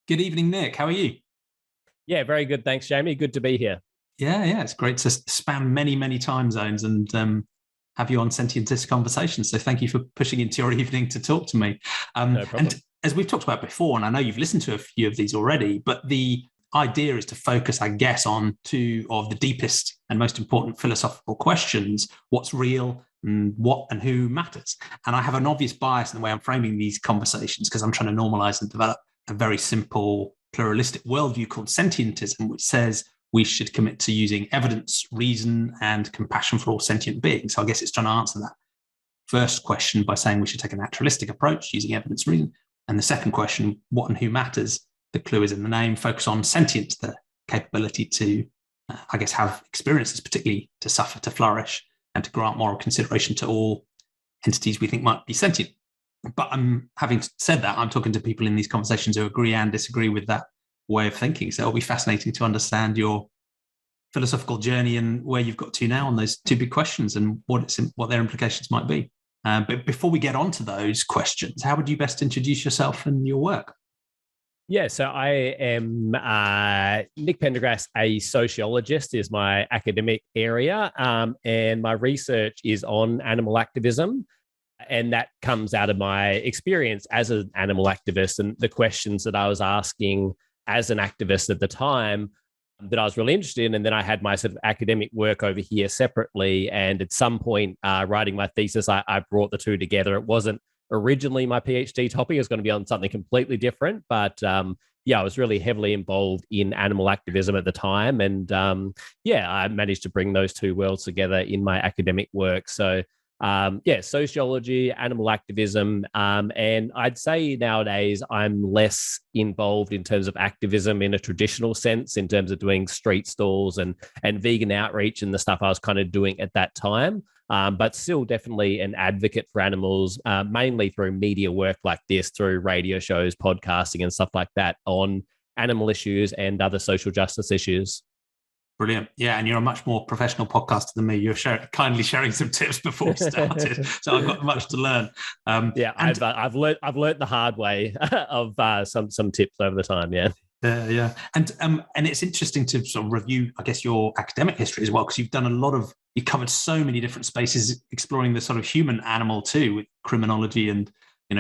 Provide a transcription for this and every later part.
Good evening, Nick. How are you? Yeah, very good. Thanks, Jamie. Good to be here. Yeah. It's great to span many time zones and have you on Sentientist Conversations. So thank you for pushing into your evening to talk to me. No And problem. as we've talked about before, and I know you've listened to a few of these already, but the idea is to focus, I guess, on two of the deepest and most important philosophical questions: what's real and what and who matters. And I have an obvious bias in the way I'm framing these conversations because I'm trying to normalize and develop a very simple pluralistic worldview called sentientism, which says we should commit to using evidence, reason, and compassion for all sentient beings. So I guess it's trying to answer that first question by saying we should take a naturalistic approach using evidence, reason. And the second question, what and who matters? The clue is in the name, focus on sentience, the capability to, I guess, have experiences, particularly to suffer, to flourish, and to grant moral consideration to all entities we think might be sentient. But having said that, I'm talking to people in these conversations who agree and disagree with that way of thinking. So it'll be fascinating to understand your philosophical journey and where you've got to now on those two big questions and what their implications might be. But before we get on to those questions, how would you best introduce yourself and your work? Yeah, so I am Myq Pendergrast, a sociologist is my academic area, and my research is on animal activism. And that comes out of my experience as an animal activist and the questions that I was asking as an activist at the time that I was really interested in. And then I had my sort of academic work over here separately. And at some point, writing my thesis, I brought the two together. It wasn't originally my PhD topic. It was going to be on something completely different. But yeah, I was really heavily involved in animal activism at the time. And yeah, I managed to bring those two worlds together in my academic work. So yeah, sociology, animal activism. And I'd say nowadays I'm less involved in terms of activism in a traditional sense, in terms of doing street stalls and vegan outreach and the stuff I was kind of doing at that time. But still definitely an advocate for animals, mainly through media work like this, through radio shows, podcasting, and stuff like that on animal issues and other social justice issues. Brilliant. Yeah, and you're a much more professional podcaster than me. You're kindly sharing some tips before we started, so I've got much to learn. Yeah, And I've learned the hard way of some tips over the time. Yeah. yeah, and it's interesting to sort of review, I guess, your academic history as well, because you covered so many different spaces, exploring the sort of human animal too, with criminology and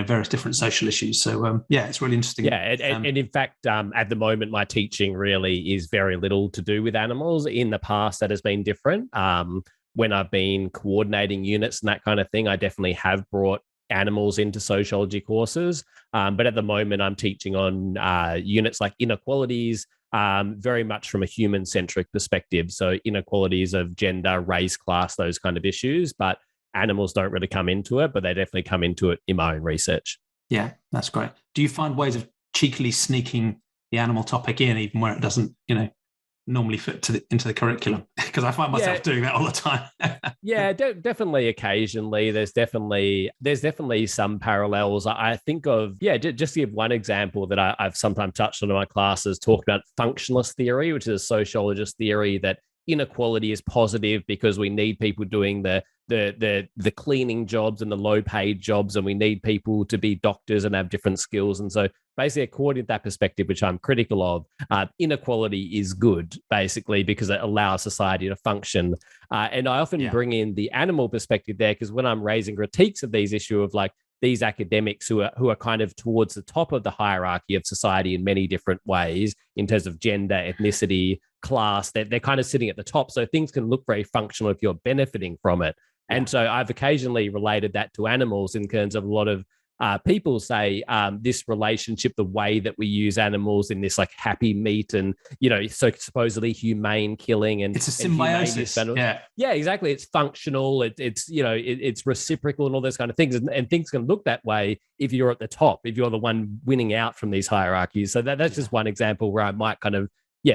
various different social issues. So yeah, it's really interesting. Yeah, and in fact, at the moment, my teaching really is very little to do with animals. In the past, that has been different. When I've been coordinating units and that kind of thing, I definitely have brought animals into sociology courses. But at the moment, I'm teaching on units like inequalities, very much from a human-centric perspective. So inequalities of gender, race, class, those kind of issues. But animals don't really come into it, but they definitely come into it in my own research. Yeah, that's great. Do you find ways of cheekily sneaking the animal topic in, even where it doesn't, normally fit into the curriculum? Because I find myself Yeah, doing that all the time. yeah, definitely. Occasionally, there's definitely some parallels. I think of just to give one example that I've sometimes touched on in my classes, talk about functionalist theory, which is a sociologist theory that inequality is positive because we need people doing the cleaning jobs and the low paid jobs, and we need people to be doctors and have different skills. And so basically, according to that perspective, which I'm critical of, inequality is good, basically, because it allows society to function. And I often bring in the animal perspective there, because when I'm raising critiques of these issues of like these academics who are kind of towards the top of the hierarchy of society in many different ways, in terms of gender, ethnicity, class, they're kind of sitting at the top. So things can look very functional if you're benefiting from it. And so I've occasionally related that to animals in terms of a lot of people say this relationship, the way that we use animals in this like happy meat and, so supposedly humane killing and it's a symbiosis. Yeah, exactly. It's functional. It's reciprocal and all those kind of things. And things can look that way if you're at the top, if you're the one winning out from these hierarchies. So that's just one example where I might kind of,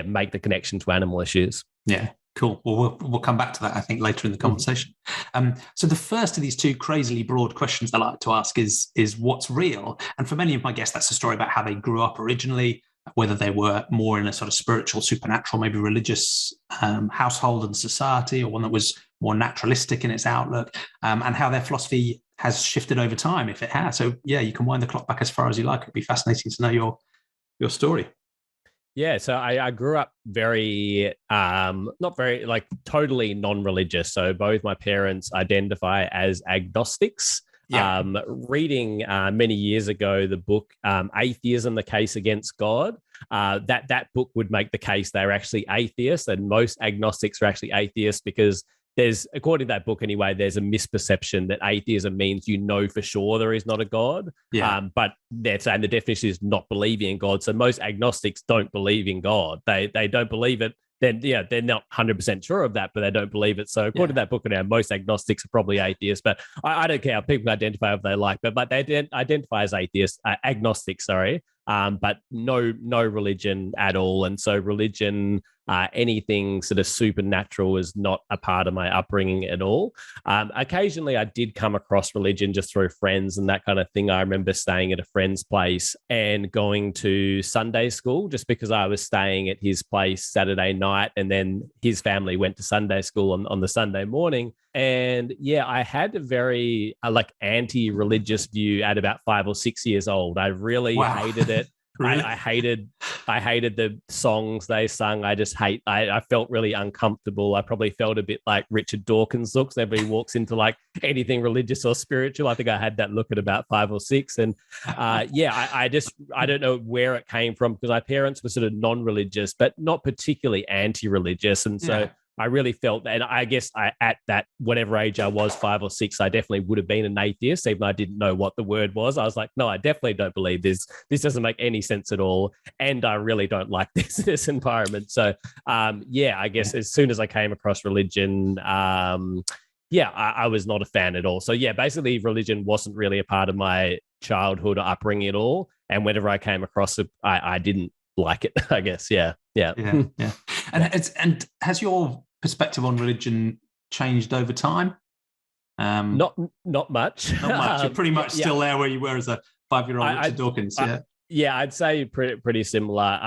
make the connection to animal issues. Yeah, cool. Well, we'll come back to that, I think, later in the conversation. So the first of these two crazily broad questions I like to ask is what's real? And for many of my guests, that's a story about how they grew up originally, whether they were more in a sort of spiritual, supernatural, maybe religious household and society, or one that was more naturalistic in its outlook, and how their philosophy has shifted over time, if it has. So yeah, you can wind the clock back as far as you like. It'd be fascinating to know your story. Yeah, so I grew up very, not very, like totally non-religious. So both my parents identify as agnostics. Yeah. Reading many years ago the book Atheism, the Case Against God, that book would make the case they're actually atheists, and most agnostics are actually atheists because there's, according to that book anyway, there's a misperception that atheism means you know for sure there is not a God. Yeah. But they're saying the definition is not believing in God. So most agnostics don't believe in God. They don't believe it. Then they're not 100% sure of that, but they don't believe it. So according to that book, now most agnostics are probably atheists. But I don't care how people identify if they like, but they identify as atheists, agnostic, sorry. But no religion at all. And so religion, anything sort of supernatural is not a part of my upbringing at all. Occasionally I did come across religion just through friends and that kind of thing. I remember staying at a friend's place and going to Sunday school just because I was staying at his place Saturday night, and then his family went to Sunday school on the Sunday morning. And yeah, I had a very anti-religious view at about 5 or 6 years old. I really hated it. Really? I hated the songs they sung. I felt really uncomfortable. I probably felt a bit like Richard Dawkins looks whenever he walks into like anything religious or spiritual. I think I had that look at about 5 or 6. And I don't know where it came from, because my parents were sort of non-religious, but not particularly anti-religious. And so I really felt that, and I guess at that, whatever age I was, 5 or 6, I definitely would have been an atheist, even though I didn't know what the word was. I was like, no, I definitely don't believe this. This doesn't make any sense at all. And I really don't like this environment. So, I guess as soon as I came across religion, I was not a fan at all. So yeah, basically religion wasn't really a part of my childhood or upbringing at all. And whenever I came across it, I didn't like it, I guess. Yeah. And has your perspective on religion changed over time? Not much. Not much. You're pretty much still there where you were as a 5-year-old Richard Dawkins. I'd say pretty similar.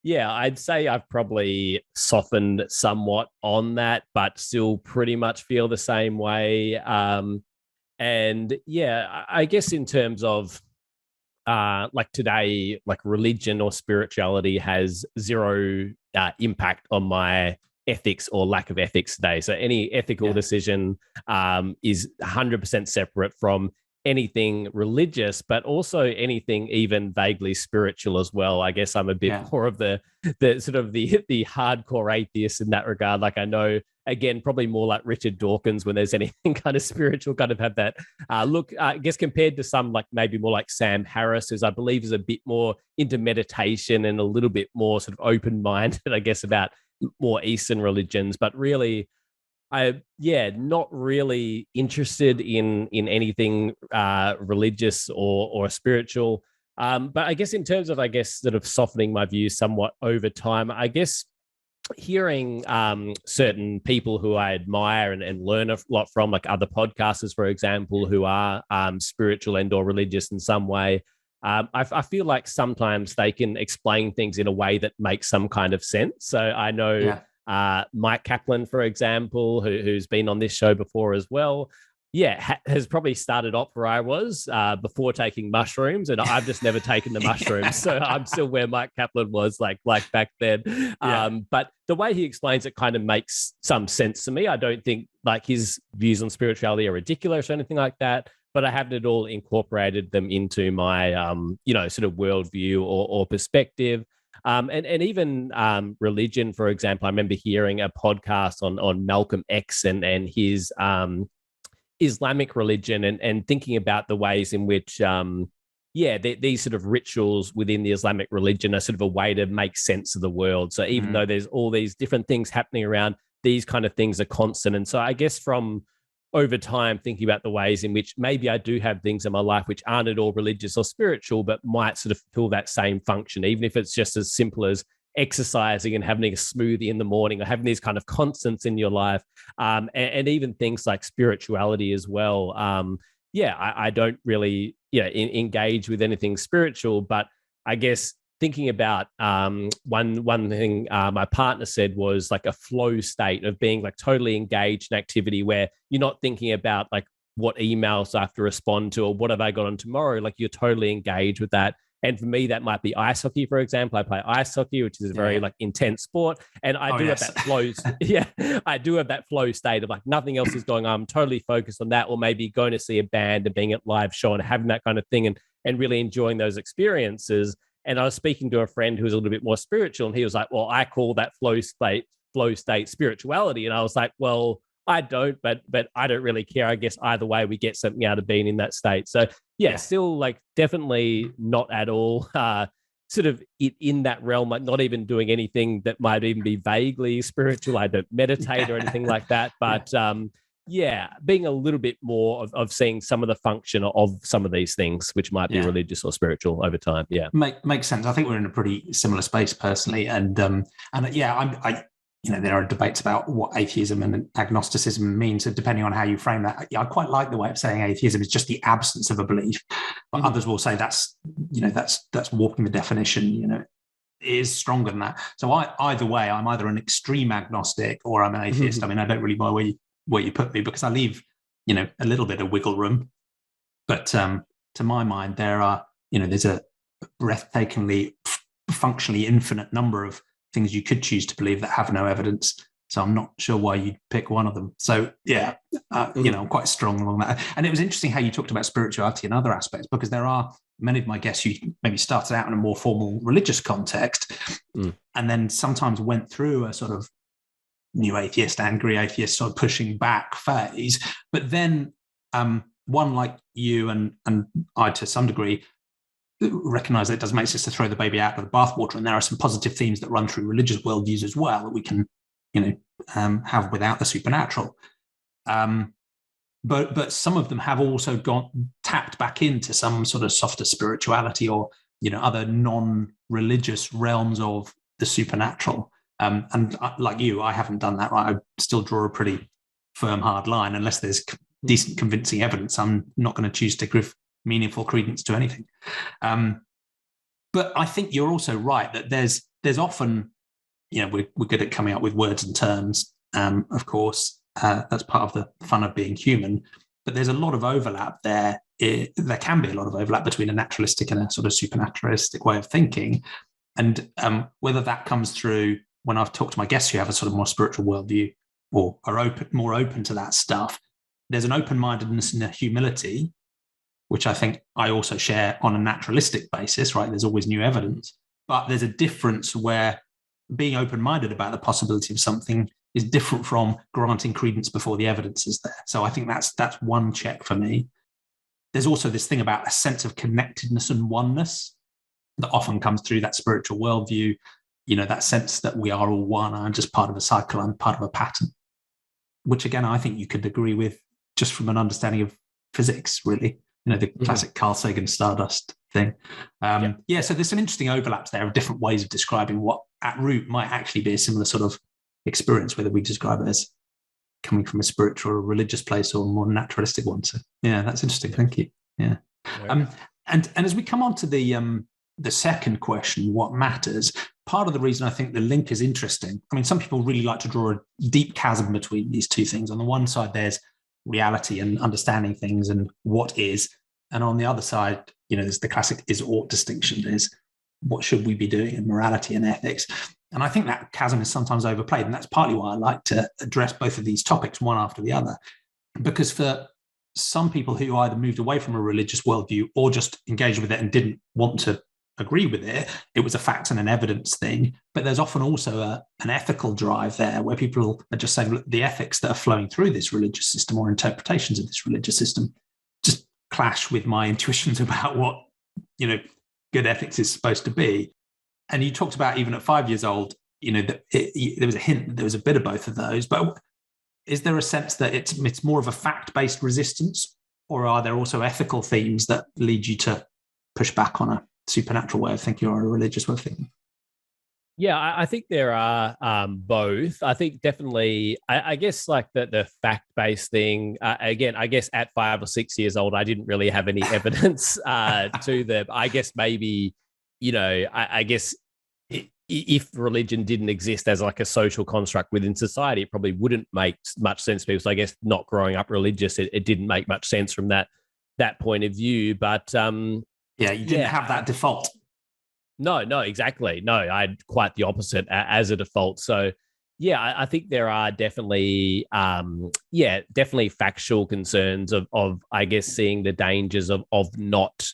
I'd say I've probably softened somewhat on that, but still pretty much feel the same way. I guess in terms of like today, like religion or spirituality has zero impact on my ethics or lack of ethics today. So any ethical decision is 100% separate from anything religious, but also anything even vaguely spiritual as well. I guess I'm a bit more of the sort of the hardcore atheist in that regard. Like I know, again, probably more like Richard Dawkins when there's anything kind of spiritual, kind of have that look, I guess, compared to some like maybe more like Sam Harris, who's I believe is a bit more into meditation and a little bit more sort of open-minded, I guess, about more Eastern religions, but really not really interested in anything religious or spiritual. But I guess in terms of, sort of softening my views somewhat over time, I guess hearing certain people who I admire and learn a lot from, like other podcasters, for example, who are spiritual and or religious in some way, I feel like sometimes they can explain things in a way that makes some kind of sense. So I know Myq Kaplan, for example, who's been on this show before as well, has probably started off where I was before taking mushrooms, and I've just never taken the mushrooms. So I'm still where Myq Kaplan was like back then. But the way he explains it kind of makes some sense to me. I don't think like his views on spirituality are ridiculous or anything like that, but I haven't at all incorporated them into my, sort of worldview or perspective. And even religion, for example, I remember hearing a podcast on Malcolm X and his Islamic religion and thinking about the ways in which, these sort of rituals within the Islamic religion are sort of a way to make sense of the world. So even though there's all these different things happening around, these kind of things are constant. And so I guess from over time, thinking about the ways in which maybe I do have things in my life which aren't at all religious or spiritual, but might sort of fulfill that same function, even if it's just as simple as exercising and having a smoothie in the morning, or having these kind of constants in your life, and even things like spirituality as well. I don't really engage with anything spiritual, but I guess thinking about one thing my partner said was like a flow state of being like totally engaged in activity where you're not thinking about like what emails I have to respond to or what have I got on tomorrow. Like you're totally engaged with that. And for me, that might be ice hockey, for example. I play ice hockey, which is a very like intense sport. And I do have that flow. Yeah, I do have that flow state of like nothing else is going on. I'm totally focused on that, or maybe going to see a band and being at live show and having that kind of thing and really enjoying those experiences. And I was speaking to a friend who was a little bit more spiritual, and he was like, well, I call that flow state spirituality. And I was like, well, I don't, but I don't really care. I guess either way, we get something out of being in that state. So yeah. Still like definitely not at all sort of in that realm, like not even doing anything that might even be vaguely spiritual. I don't meditate or anything like that. But being a little bit more of seeing some of the function of some of these things, which might be religious or spiritual over time. Yeah. Makes sense. I think we're in a pretty similar space personally. And there are debates about what atheism and agnosticism means, so depending on how you frame that. I quite like the way of saying atheism is just the absence of a belief, but others will say that's warping the definition. It is stronger than that. So either way, I'm either an extreme agnostic or I'm an atheist. I mean, I don't really know where you put me, because I leave a little bit of wiggle room. But to my mind, there's a breathtakingly, functionally infinite number of things you could choose to believe that have no evidence. So I'm not sure why you'd pick one of them. So I'm quite strong along that. And it was interesting how you talked about spirituality and other aspects, because there are many of my guests who maybe started out in a more formal religious context and then sometimes went through a sort of new atheist, angry atheist, sort of pushing back phase. But then one like you and I, to some degree, recognize that it doesn't make sense to throw the baby out with the bathwater, and there are some positive themes that run through religious worldviews as well that we can have without the supernatural, but some of them have also tapped back into some sort of softer spirituality or other non-religious realms of the supernatural, and like you, I haven't done that. Right, I still draw a pretty firm, hard line. Unless there's decent convincing evidence, I'm not going to choose to give meaningful credence to anything. But I think you're also right that there's often, we're good at coming up with words and terms. Of course, that's part of the fun of being human. But there's a lot of overlap there. There can be a lot of overlap between a naturalistic and a sort of supernaturalistic way of thinking. And whether that comes through when I've talked to my guests who have a sort of more spiritual worldview or are more open to that stuff, there's an open-mindedness and a humility, which I think I also share on a naturalistic basis, right? There's always new evidence, but there's a difference where being open-minded about the possibility of something is different from granting credence before the evidence is there. So I think that's one check for me. There's also this thing about a sense of connectedness and oneness that often comes through that spiritual worldview, that sense that we are all one. I'm just part of a cycle, I'm part of a pattern, which again, I think you could agree with just from an understanding of physics, really. The classic Carl Sagan stardust thing. So there's some interesting overlaps there of different ways of describing what at root might actually be a similar sort of experience, whether we describe it as coming from a spiritual or religious place or a more naturalistic one. So that's interesting. Thank you. Yeah. And as we come on to the second question, what matters, part of the reason I think the link is interesting, I mean, some people really like to draw a deep chasm between these two things. On the one side, there's reality and understanding things and what is, and on the other side, there's the classic is-ought distinction. There's what should we be doing in morality and ethics, and I think that chasm is sometimes overplayed, and that's partly why I like to address both of these topics one after the other, because for some people who either moved away from a religious worldview or just engaged with it and didn't want to agree with it, it was a fact and an evidence thing. But there's often also an ethical drive there where people are just saying, look, the ethics that are flowing through this religious system or interpretations of this religious system just clash with my intuitions about what good ethics is supposed to be. And you talked about even at 5 years old, there was a hint that there was a bit of both of those. But is there a sense that it's more of a fact-based resistance, or are there also ethical themes that lead you to push back on a supernatural way of thinking or a religious way of thinking? Yeah, I think there are both. I think definitely, I guess like the fact-based thing, again, I guess at 5 or 6 years old, I didn't really have any evidence to them. I guess maybe, I guess if religion didn't exist as like a social construct within society, it probably wouldn't make much sense to people. So I guess not growing up religious, it didn't make much sense from that point of view. But Yeah, you didn't have that default. No, exactly. No, I had quite the opposite as a default. So, yeah, I think there are definitely, definitely factual concerns of I guess, seeing the dangers of not,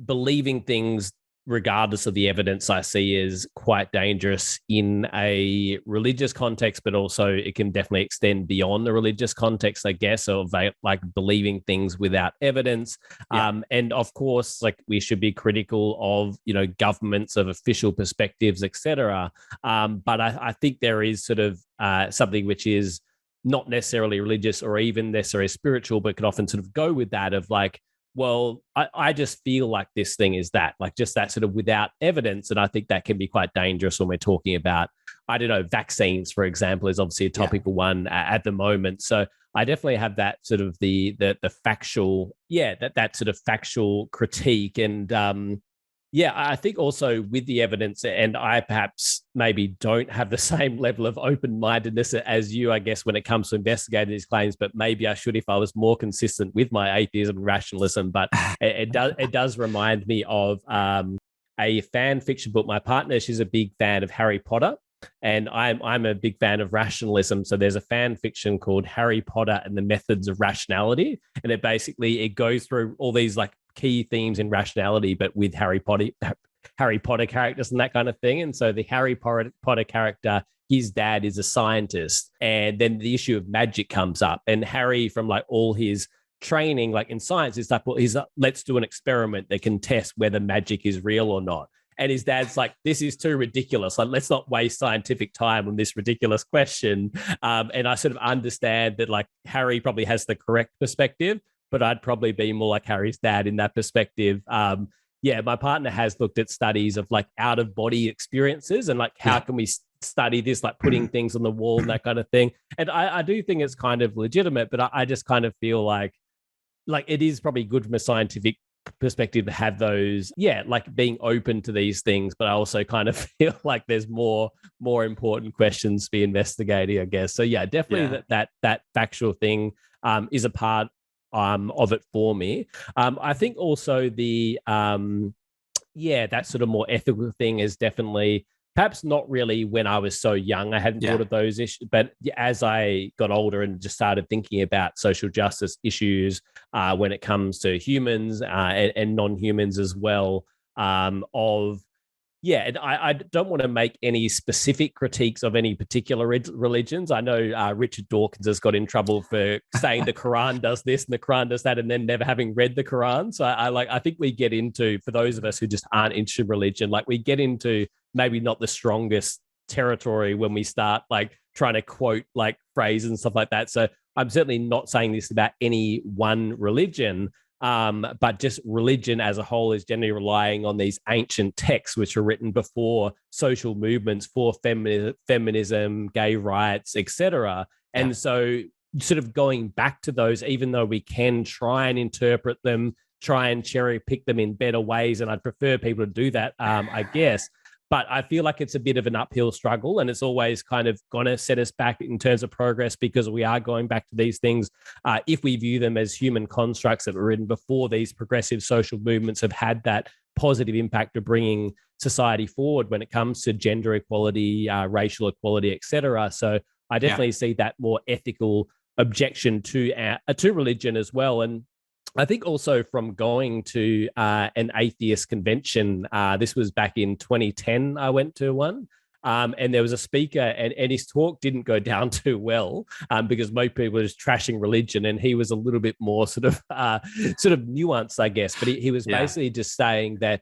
believing things regardless of the evidence. I see is quite dangerous in a religious context, but also it can definitely extend beyond the religious context, I guess, of like believing things without evidence. Yeah. And of course, like, we should be critical of, governments, of official perspectives, etc. But I think there is sort of something which is not necessarily religious or even necessarily spiritual, but can often sort of go with that of like, well, I just feel like this thing is that, like, just that sort of without evidence. And I think that can be quite dangerous when we're talking about, I don't know, vaccines, for example, is obviously a topical one at the moment. So I definitely have that sort of the factual, that sort of factual critique. And I think also with the evidence, and I perhaps maybe don't have the same level of open-mindedness as you, I guess, when it comes to investigating these claims, but maybe I should if I was more consistent with my atheism and rationalism. But it does remind me of a fan fiction book. My partner, she's a big fan of Harry Potter, and I'm a big fan of rationalism. So there's a fan fiction called Harry Potter and the Methods of Rationality, and it goes through all these like key themes in rationality, but with Harry Potter characters and that kind of thing. And so the Harry Potter character, his dad is a scientist, and then the issue of magic comes up, and Harry, from like all his training like in science, is like, well, let's do an experiment that can test whether magic is real or not. And his dad's like, this is too ridiculous. Like, let's not waste scientific time on this ridiculous question. And I sort of understand that like Harry probably has the correct perspective, but I'd probably be more like Harry's dad in that perspective. My partner has looked at studies of like out of body experiences and like how can we study this, like putting things on the wall and that kind of thing. And I do think it's kind of legitimate, but I just kind of feel like it is probably good from a scientific perspective to have those, like being open to these things. But I also kind of feel like there's more important questions to be investigating, I guess. So definitely that factual thing is a part of it for me. I think also the that sort of more ethical thing is definitely perhaps not really when I was so young. I hadn't thought of those issues, but as I got older and just started thinking about social justice issues when it comes to humans and non-humans as well, and I don't want to make any specific critiques of any particular religions. I know Richard Dawkins has got in trouble for saying the Quran does this and the Quran does that, and then never having read the Quran. So I think we get into, for those of us who just aren't interested in religion, like we get into maybe not the strongest territory when we start like trying to quote like phrases and stuff like that. So I'm certainly not saying this about any one religion. But just religion as a whole is generally relying on these ancient texts which were written before social movements for feminism, gay rights, etc. And so sort of going back to those, even though we can try and interpret them, try and cherry pick them in better ways, and I'd prefer people to do that, I guess. But I feel like it's a bit of an uphill struggle, and it's always kind of going to set us back in terms of progress, because we are going back to these things if we view them as human constructs that were written before these progressive social movements have had that positive impact of bringing society forward when it comes to gender equality, racial equality, etc. So I definitely see that more ethical objection to religion as well. And I think also from going to an atheist convention, this was back in 2010, I went to one, and there was a speaker, and his talk didn't go down too well because most people were just trashing religion, and he was a little bit more sort of nuanced, I guess. But he was basically just saying that,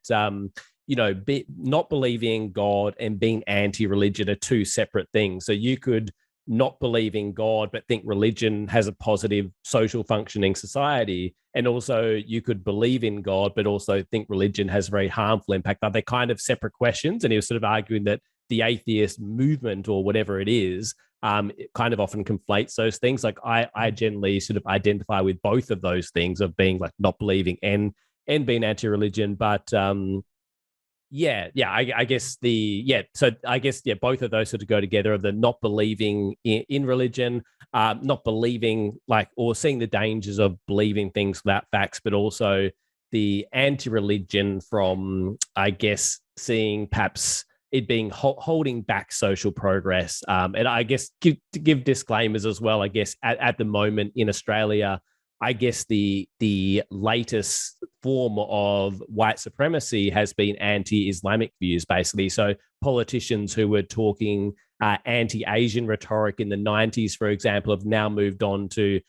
not believing in God and being anti-religion are two separate things. So you could not believe in God, but think religion has a positive social functioning society. And also you could believe in God, but also think religion has a very harmful impact. Are they kind of separate questions? And he was sort of arguing that the atheist movement, or whatever it is, it kind of often conflates those things. Like I generally sort of identify with both of those things of being like not believing and being anti-religion. But I guess so I guess both of those sort of go together, of the not believing in religion, not believing or seeing the dangers of believing things without facts, but also the anti-religion from, I guess, seeing perhaps it being holding back social progress. And I guess to give disclaimers as well, I guess at the moment in Australia, I guess the latest form of white supremacy has been anti-Islamic views, basically. So politicians who were talking anti-Asian rhetoric in the 90s, for example, have now moved on to,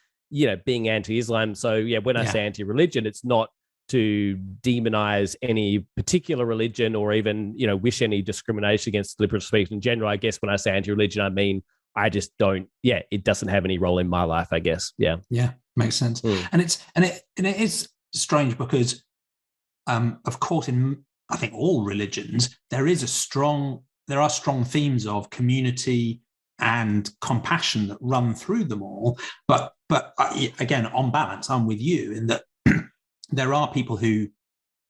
being anti-Islam. So when I say anti-religion, it's not to demonize any particular religion or even, wish any discrimination against liberal speech in general. I guess when I say anti-religion, I mean, I just don't, it doesn't have any role in my life, I guess. Yeah. Makes sense. And it is strange because, of course, in I think all religions, there are strong themes of community and compassion that run through them all. But again, on balance, I'm with you in that there are people who,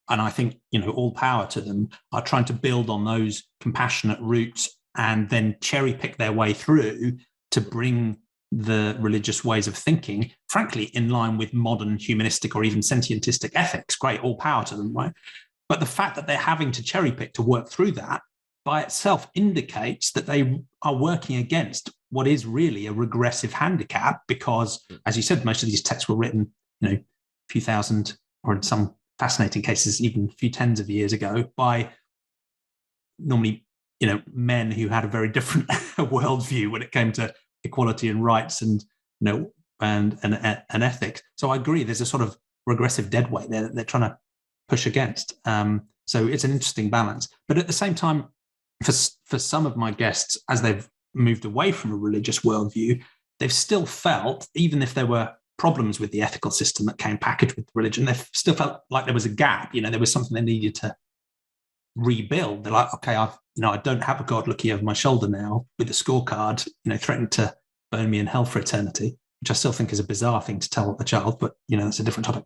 and I think, all power to them, are trying to build on those compassionate roots and then cherry pick their way through to bring the religious ways of thinking, frankly, in line with modern humanistic or even sentientistic ethics. Great, all power to them, right? But the fact that they're having to cherry pick to work through that by itself indicates that they are working against what is really a regressive handicap, because, as you said, most of these texts were written, a few thousand, or in some fascinating cases, even a few tens of years ago, by normally, men who had a very different worldview when it came to equality and rights and and ethics. So I agree, there's a sort of regressive deadweight there that they're trying to push against. So it's an interesting balance. But at the same time, for some of my guests, as they've moved away from a religious worldview, they've still felt, even if there were problems with the ethical system that came packaged with religion, they've still felt like there was a gap. There was something they needed to rebuild. They're like, okay, I don't have a God looking over my shoulder now with a scorecard, threatening to burn me in hell for eternity, which I still think is a bizarre thing to tell a child, but that's a different topic.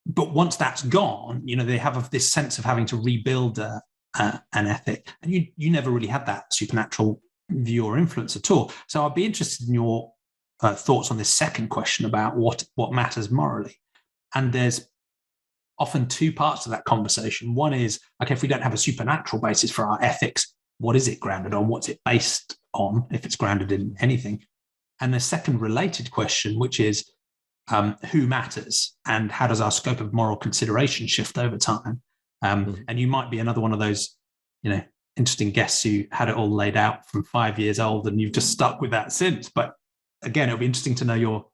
But once that's gone, they have this sense of having to rebuild an ethic, and you never really had that supernatural view or influence at all. So I'd be interested in your thoughts on this second question about what matters morally. And there's often two parts to that conversation. One is, okay, if we don't have a supernatural basis for our ethics, what is it grounded on? What's it based on, if it's grounded in anything? And the second related question, which is, who matters, and how does our scope of moral consideration shift over time? And you might be another one of those, interesting guests who had it all laid out from 5 years old, and you've just stuck with that since. But again, it'll be interesting to know your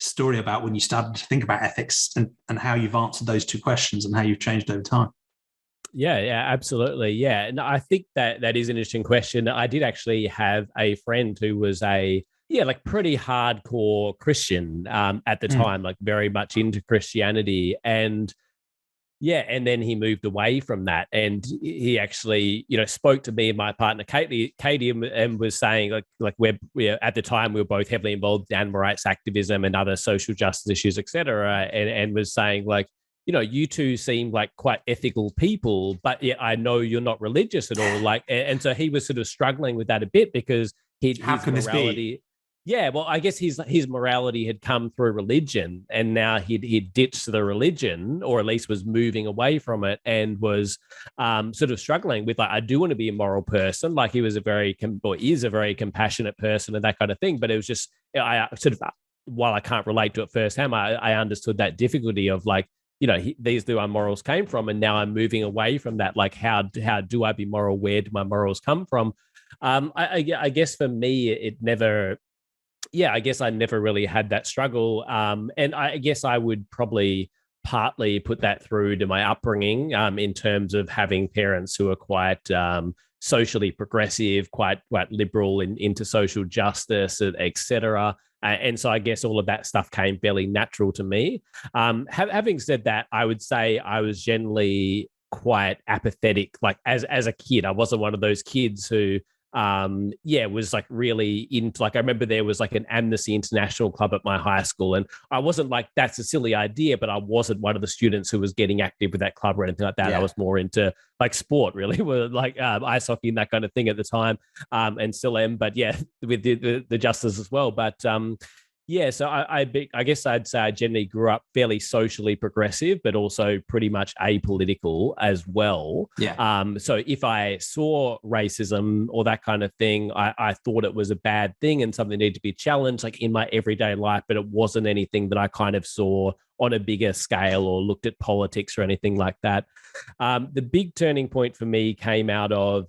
story about when you started to think about ethics and how you've answered those two questions and how you've changed over time. Yeah, absolutely. Yeah. And I think that is an interesting question. I did actually have a friend who was pretty hardcore Christian at the time, very much into Christianity. And and then he moved away from that, and he actually, spoke to me and my partner, Katie, and was saying like we're at the time we were both heavily involved in animal rights activism and other social justice issues, etc. And was saying you two seem like quite ethical people, but yet I know you're not religious at all. And so he was sort of struggling with that a bit, because his morality. Yeah, well, I guess his morality had come through religion, and now he'd ditched the religion, or at least was moving away from it, and was sort of struggling with I do want to be a moral person. Like, he was is a very compassionate person and that kind of thing. But it was just, I sort of, while I can't relate to it firsthand, I understood that difficulty of these are where my morals came from, and now I'm moving away from that. Like, how do I be moral? Where do my morals come from? I guess for me, it never. Yeah, I guess I never really had that struggle. And I guess I would probably partly put that through to my upbringing, in terms of having parents who are quite socially progressive, quite liberal into social justice, etc. And so I guess all of that stuff came fairly natural to me. Having said that, I would say I was generally quite apathetic. Like, as a kid, I wasn't one of those kids who was like really into, like, I remember there was like an Amnesty International club at my high school, and I wasn't like, that's a silly idea, but I wasn't one of the students who was getting active with that club or anything like that. I was more into like sport, really, with like ice hockey and that kind of thing at the time, and still am, but yeah, with the justice as well. But so I guess I'd say I generally grew up fairly socially progressive, but also pretty much apolitical as well. So if I saw racism or that kind of thing, I thought it was a bad thing and something that needed to be challenged, like in my everyday life, but it wasn't anything that I kind of saw on a bigger scale or looked at politics or anything like that. The big turning point for me came out of,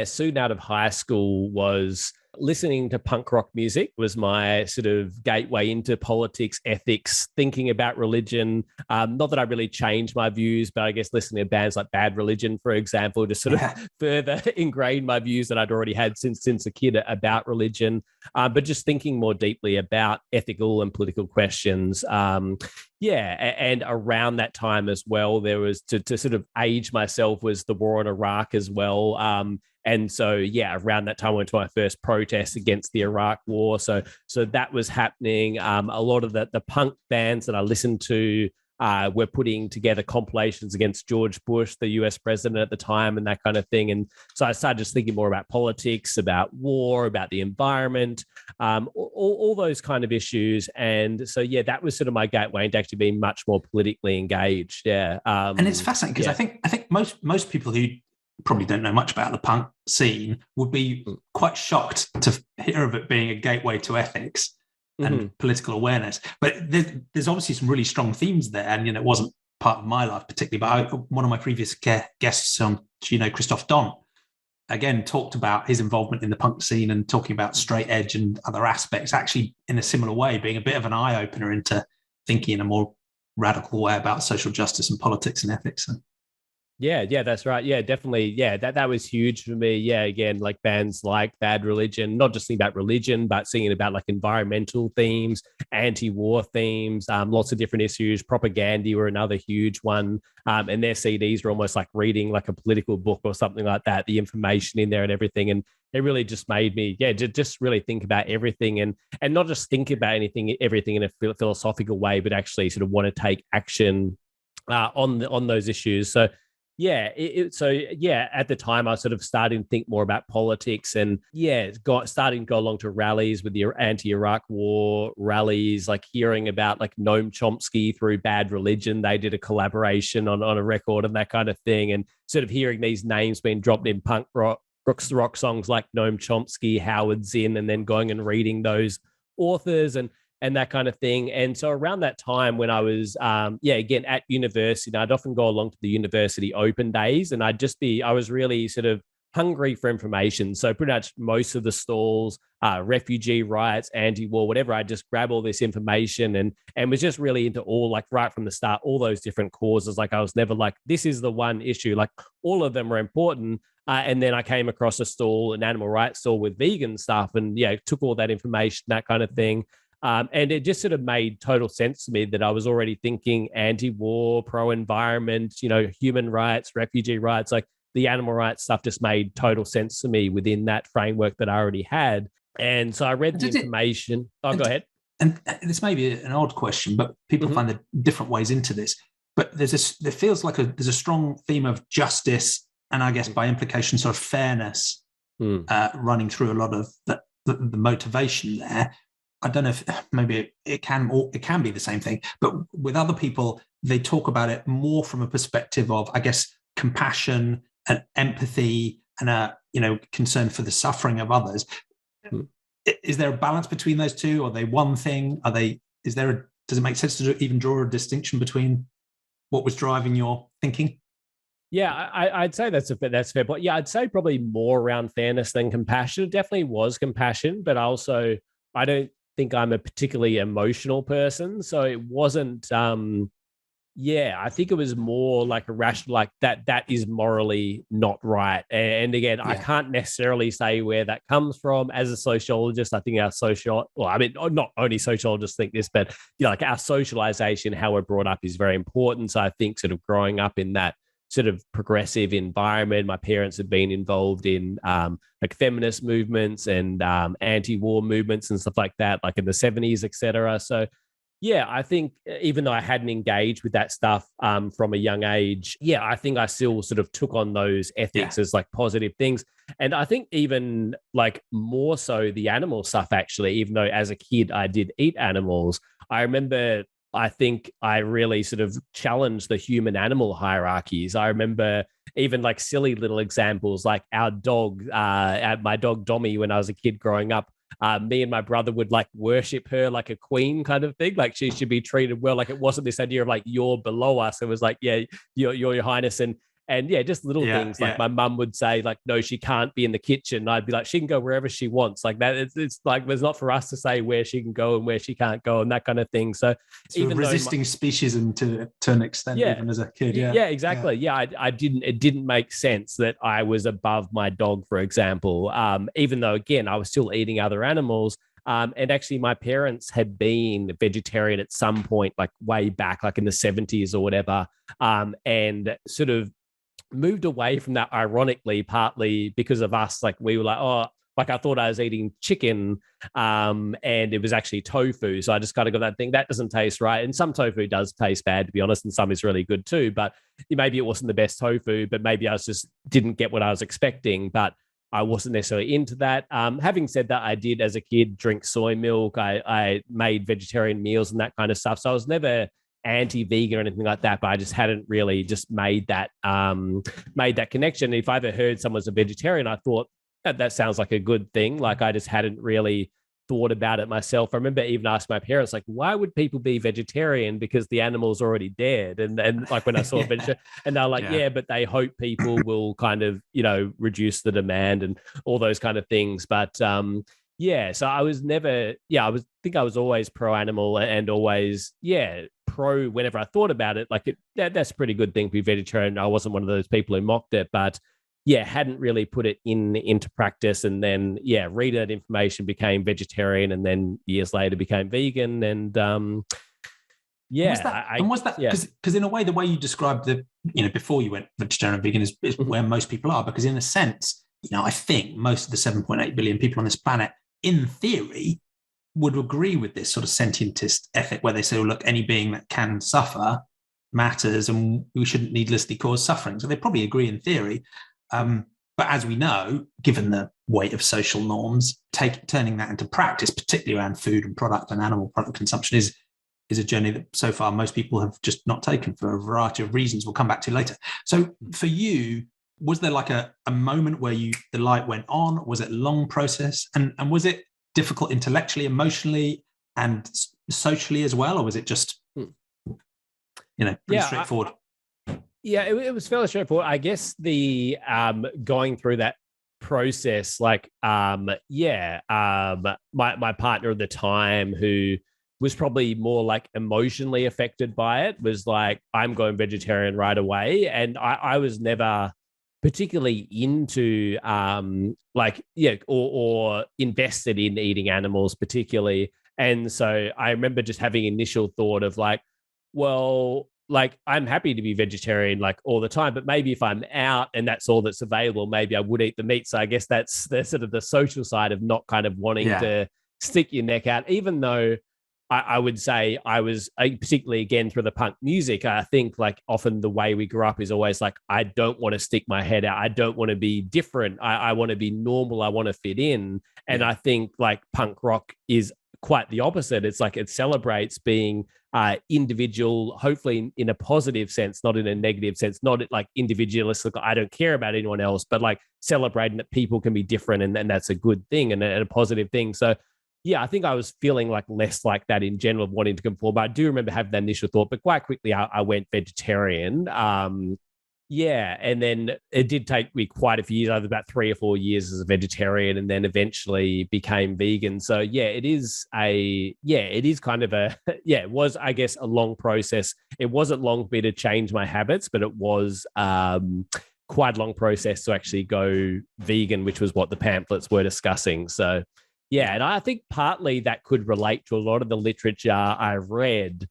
soon out of high school, was listening to punk rock music was my sort of gateway into politics, ethics, thinking about religion. Not that I really changed my views, but I guess listening to bands like Bad Religion, for example, just sort of further ingrained my views that I'd already had since a kid about religion, but just thinking more deeply about ethical and political questions. And around that time as well, there was, to sort of age myself, was the war in Iraq as well. And so, around that time, I went to my first protest against the Iraq war. So that was happening. A lot of the punk bands that I listened to were putting together compilations against George Bush, the US president at the time, and that kind of thing. And so I started just thinking more about politics, about war, about the environment, all those kind of issues. And so, that was sort of my gateway into actually being much more politically engaged. And it's fascinating because I think most people who probably don't know much about the punk scene would be quite shocked to hear of it being a gateway to ethics and political awareness. But there's obviously some really strong themes there, and it wasn't part of my life particularly, but one of my previous guests, Christoph Dont, again talked about his involvement in the punk scene and talking about straight edge and other aspects, actually in a similar way, being a bit of an eye-opener into thinking in a more radical way about social justice and politics and ethics. Yeah, that's right. Yeah, definitely. Yeah, that was huge for me. Yeah, again, like bands like Bad Religion, not just singing about religion, but singing about like environmental themes, anti-war themes, lots of different issues. Propaganda were another huge one. And their CDs were almost like reading like a political book or something like that, the information in there and everything. And it really just made me, just really think about everything, and not just think about everything in a philosophical way, but actually sort of want to take action on those issues. So, at the time I was sort of starting to think more about politics, and starting to go along to rallies with the anti-Iraq war rallies, like hearing about like Noam Chomsky through Bad Religion. They did a collaboration on a record and that kind of thing, and sort of hearing these names being dropped in punk rock songs like Noam Chomsky, Howard Zinn, and then going and reading those authors and that kind of thing. And so around that time when I was, again, at university, I'd often go along to the university open days, and I was really sort of hungry for information. So pretty much most of the stalls, refugee rights, anti-war, whatever, I just grab all this information and was just really into all, like right from the start, all those different causes. Like I was never like, this is the one issue, like all of them were important. And then I came across an animal rights stall with vegan stuff, and took all that information, that kind of thing. And it just sort of made total sense to me that I was already thinking anti-war, pro-environment, human rights, refugee rights, like the animal rights stuff just made total sense to me within that framework that I already had. And so I read the information. Go ahead. And this may be an odd question, but people find the different ways into this. But there feels like there's a strong theme of justice, and I guess by implication, sort of fairness running through a lot of the motivation there. I don't know if maybe it can be the same thing, but with other people, they talk about it more from a perspective of, I guess, compassion and empathy and concern for the suffering of others. Is there a balance between those two? Are they one thing? Does it make sense to even draw a distinction between what was driving your thinking? Yeah, I'd say that's fair. But I'd say probably more around fairness than compassion. It definitely was compassion, but also I don't think I'm a particularly emotional person, so it wasn't. I think it was more like a rational, like that is morally not right. And again, I can't necessarily say where that comes from. As a sociologist, I think not only sociologists think this, but like our socialization, how we're brought up is very important. So I think sort of growing up in that sort of progressive environment. My parents had been involved in like feminist movements and anti-war movements and stuff like that, like in the 70s, etc. So yeah, I think even though I hadn't engaged with that stuff from a young age, yeah, I think I still sort of took on those ethics as like positive things. And I think even like more so the animal stuff, actually, even though as a kid I did eat animals, I remember I think I really sort of challenged the human animal hierarchies. I remember even like silly little examples, like our dog, my dog Dommy, when I was a kid growing up, me and my brother would like worship her like a queen kind of thing. Like she should be treated well. Like it wasn't this idea of like, you're below us. It was like, yeah, you're your highness. And yeah, just little things like my mum would say, like, no, she can't be in the kitchen. I'd be like, she can go wherever she wants. Like that, it's like, it's not for us to say where she can go and where she can't go and that kind of thing. So even resisting speciesism to an extent, even as a kid. Yeah, exactly. Yeah, it didn't make sense that I was above my dog, for example, even though, again, I was still eating other animals. And actually, my parents had been vegetarian at some point, like way back, like in the 70s or whatever, and sort of moved away from that, ironically, partly because of us. Like we were like, oh, like I thought I was eating chicken, and it was actually tofu. So I just kind of got that thing that doesn't taste right. And some tofu does taste bad, to be honest, and some is really good too. But maybe it wasn't the best tofu, but maybe I just didn't get what I was expecting. But I wasn't necessarily into that. Having said that, I did as a kid drink soy milk. I made vegetarian meals and that kind of stuff. So I was never anti-vegan or anything like that, but I just hadn't really just made that connection. If I ever heard someone's a vegetarian, I thought that sounds like a good thing. Like I just hadn't really thought about it myself. I remember even asking my parents, like, why would people be vegetarian? Because the animal's already dead. And like when I saw a vegetarian, and they're like, yeah, but they hope people will kind of, reduce the demand and all those kind of things. But so I was never, I think I was always pro animal and always, pro whenever I thought about it. Like that's a pretty good thing to be vegetarian. I wasn't one of those people who mocked it, but hadn't really put it into practice. And then, read that information, became vegetarian, and then years later became vegan. And was that because in a way, the way you described before you went vegetarian and vegan is where most people are, because in a sense, I think most of the 7.8 billion people on this planet, in theory, would agree with this sort of sentientist ethic where they say, look, any being that can suffer matters and we shouldn't needlessly cause suffering. So they probably agree in theory. But as we know, given the weight of social norms, turning that into practice, particularly around food and product and animal product consumption, is a journey that so far most people have just not taken for a variety of reasons we'll come back to later. So for you, was there like a moment where the light went on? Was it a long process? And was it difficult intellectually, emotionally, and socially as well? Or was it just, pretty straightforward? It was fairly straightforward. I guess the going through that process, like, my partner at the time, who was probably more like emotionally affected by it, was like, I'm going vegetarian right away. And I was never particularly into or invested in eating animals particularly. And so I remember just having initial thought of like, well, like I'm happy to be vegetarian like all the time, but maybe if I'm out and that's all that's available, maybe I would eat the meat. So I guess that's the sort of the social side of not kind of wanting to stick your neck out, even though I would say I was, particularly again through the punk music, I think like often the way we grew up is always like, I don't want to stick my head out. I don't want to be different. I want to be normal. I want to fit in. And I think like punk rock is quite the opposite. It's like it celebrates being individual, hopefully in a positive sense, not in a negative sense, not like individualistic. I don't care about anyone else, but like celebrating that people can be different, and that's a good thing and a positive thing. So I think I was feeling like less like that in general, of wanting to conform. But I do remember having that initial thought, but quite quickly I went vegetarian. And then it did take me quite a few years. I was about 3 or 4 years as a vegetarian, and then eventually became vegan. So it is kind of it was, I guess, a long process. It wasn't long for me to change my habits, but it was quite a long process to actually go vegan, which was what the pamphlets were discussing. So and I think partly that could relate to a lot of the literature I read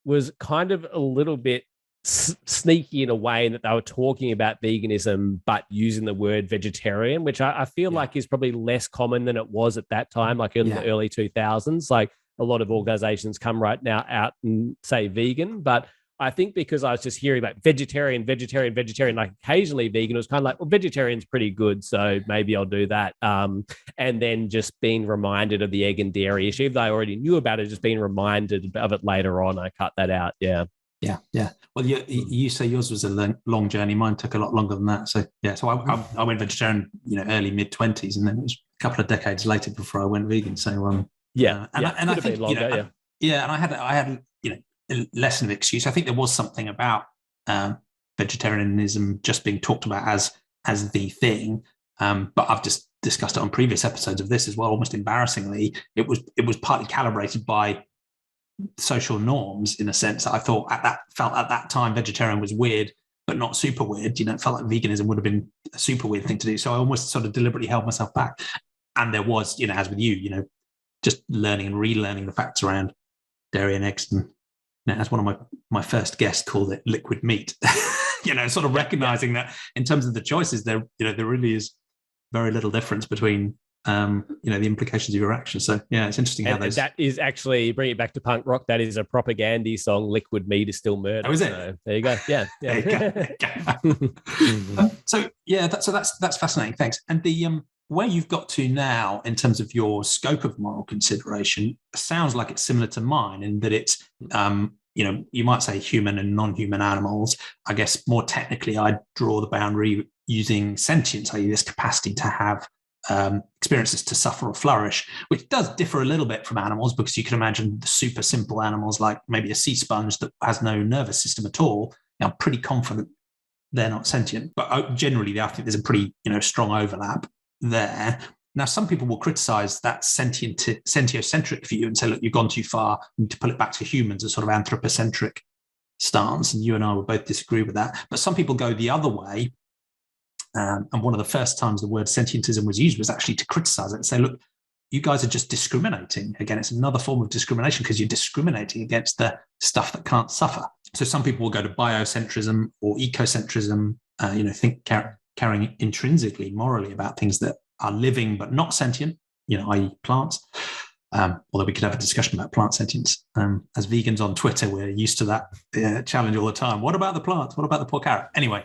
was kind of a little bit sneaky in a way, that they were talking about veganism but using the word vegetarian, which I feel like is probably less common than it was at that time, like in the early 2000s. Like a lot of organizations come right now out and say vegan, but I think because I was just hearing like vegetarian, like occasionally vegan, it was kind of like, well, vegetarian's pretty good, so maybe I'll do that. And then just being reminded of the egg and dairy issue, if I already knew about it, just being reminded of it later on, I cut that out. Yeah. Well, you say yours was a long journey. Mine took a lot longer than that. So so I went vegetarian, early mid-20s, and then it was a couple of decades later before I went vegan. So and I think longer, and I had less of an excuse. I think there was something about vegetarianism just being talked about as the thing, but I've just discussed it on previous episodes of this as well. Almost embarrassingly, it was partly calibrated by social norms, in a sense. I thought felt at that time vegetarian was weird, but not super weird. It felt like veganism would have been a super weird thing to do. So I almost sort of deliberately held myself back. And there was, as with you, just learning and relearning the facts around dairy and eggs. And as one of my first guests called it, liquid meat. Sort of recognizing that in terms of the choices, there really is very little difference between the implications of your actions. So it's interesting how those. That is actually, bring it back to punk rock, that is a propaganda song. Liquid meat is still murder. Oh, is it? So there you go. Yeah. There you go. That's fascinating. Thanks. And the where you've got to now in terms of your scope of moral consideration sounds like it's similar to mine, in that it's you might say human and non-human animals. I guess more technically, I'd draw the boundary using sentience, i.e. this capacity to have experiences, to suffer or flourish, which does differ a little bit from animals, because you can imagine the super simple animals like maybe a sea sponge that has no nervous system at all. I'm pretty confident they're not sentient, but generally I think there's a pretty strong overlap there. Now, some people will criticize that sentiocentric view and say, look, you've gone too far, you need to pull it back to humans, a sort of anthropocentric stance, and you and I will both disagree with that. But some people go the other way. And one of the first times the word sentientism was used was actually to criticize it and say, look, you guys are just discriminating. Again, it's another form of discrimination, because you're discriminating against the stuff that can't suffer. So some people will go to biocentrism or ecocentrism, caring intrinsically, morally about things that are living but not sentient, i.e. plants. Although we could have a discussion about plant sentience. As vegans on Twitter, we're used to that challenge all the time. What about the plants? What about the poor carrot? Anyway.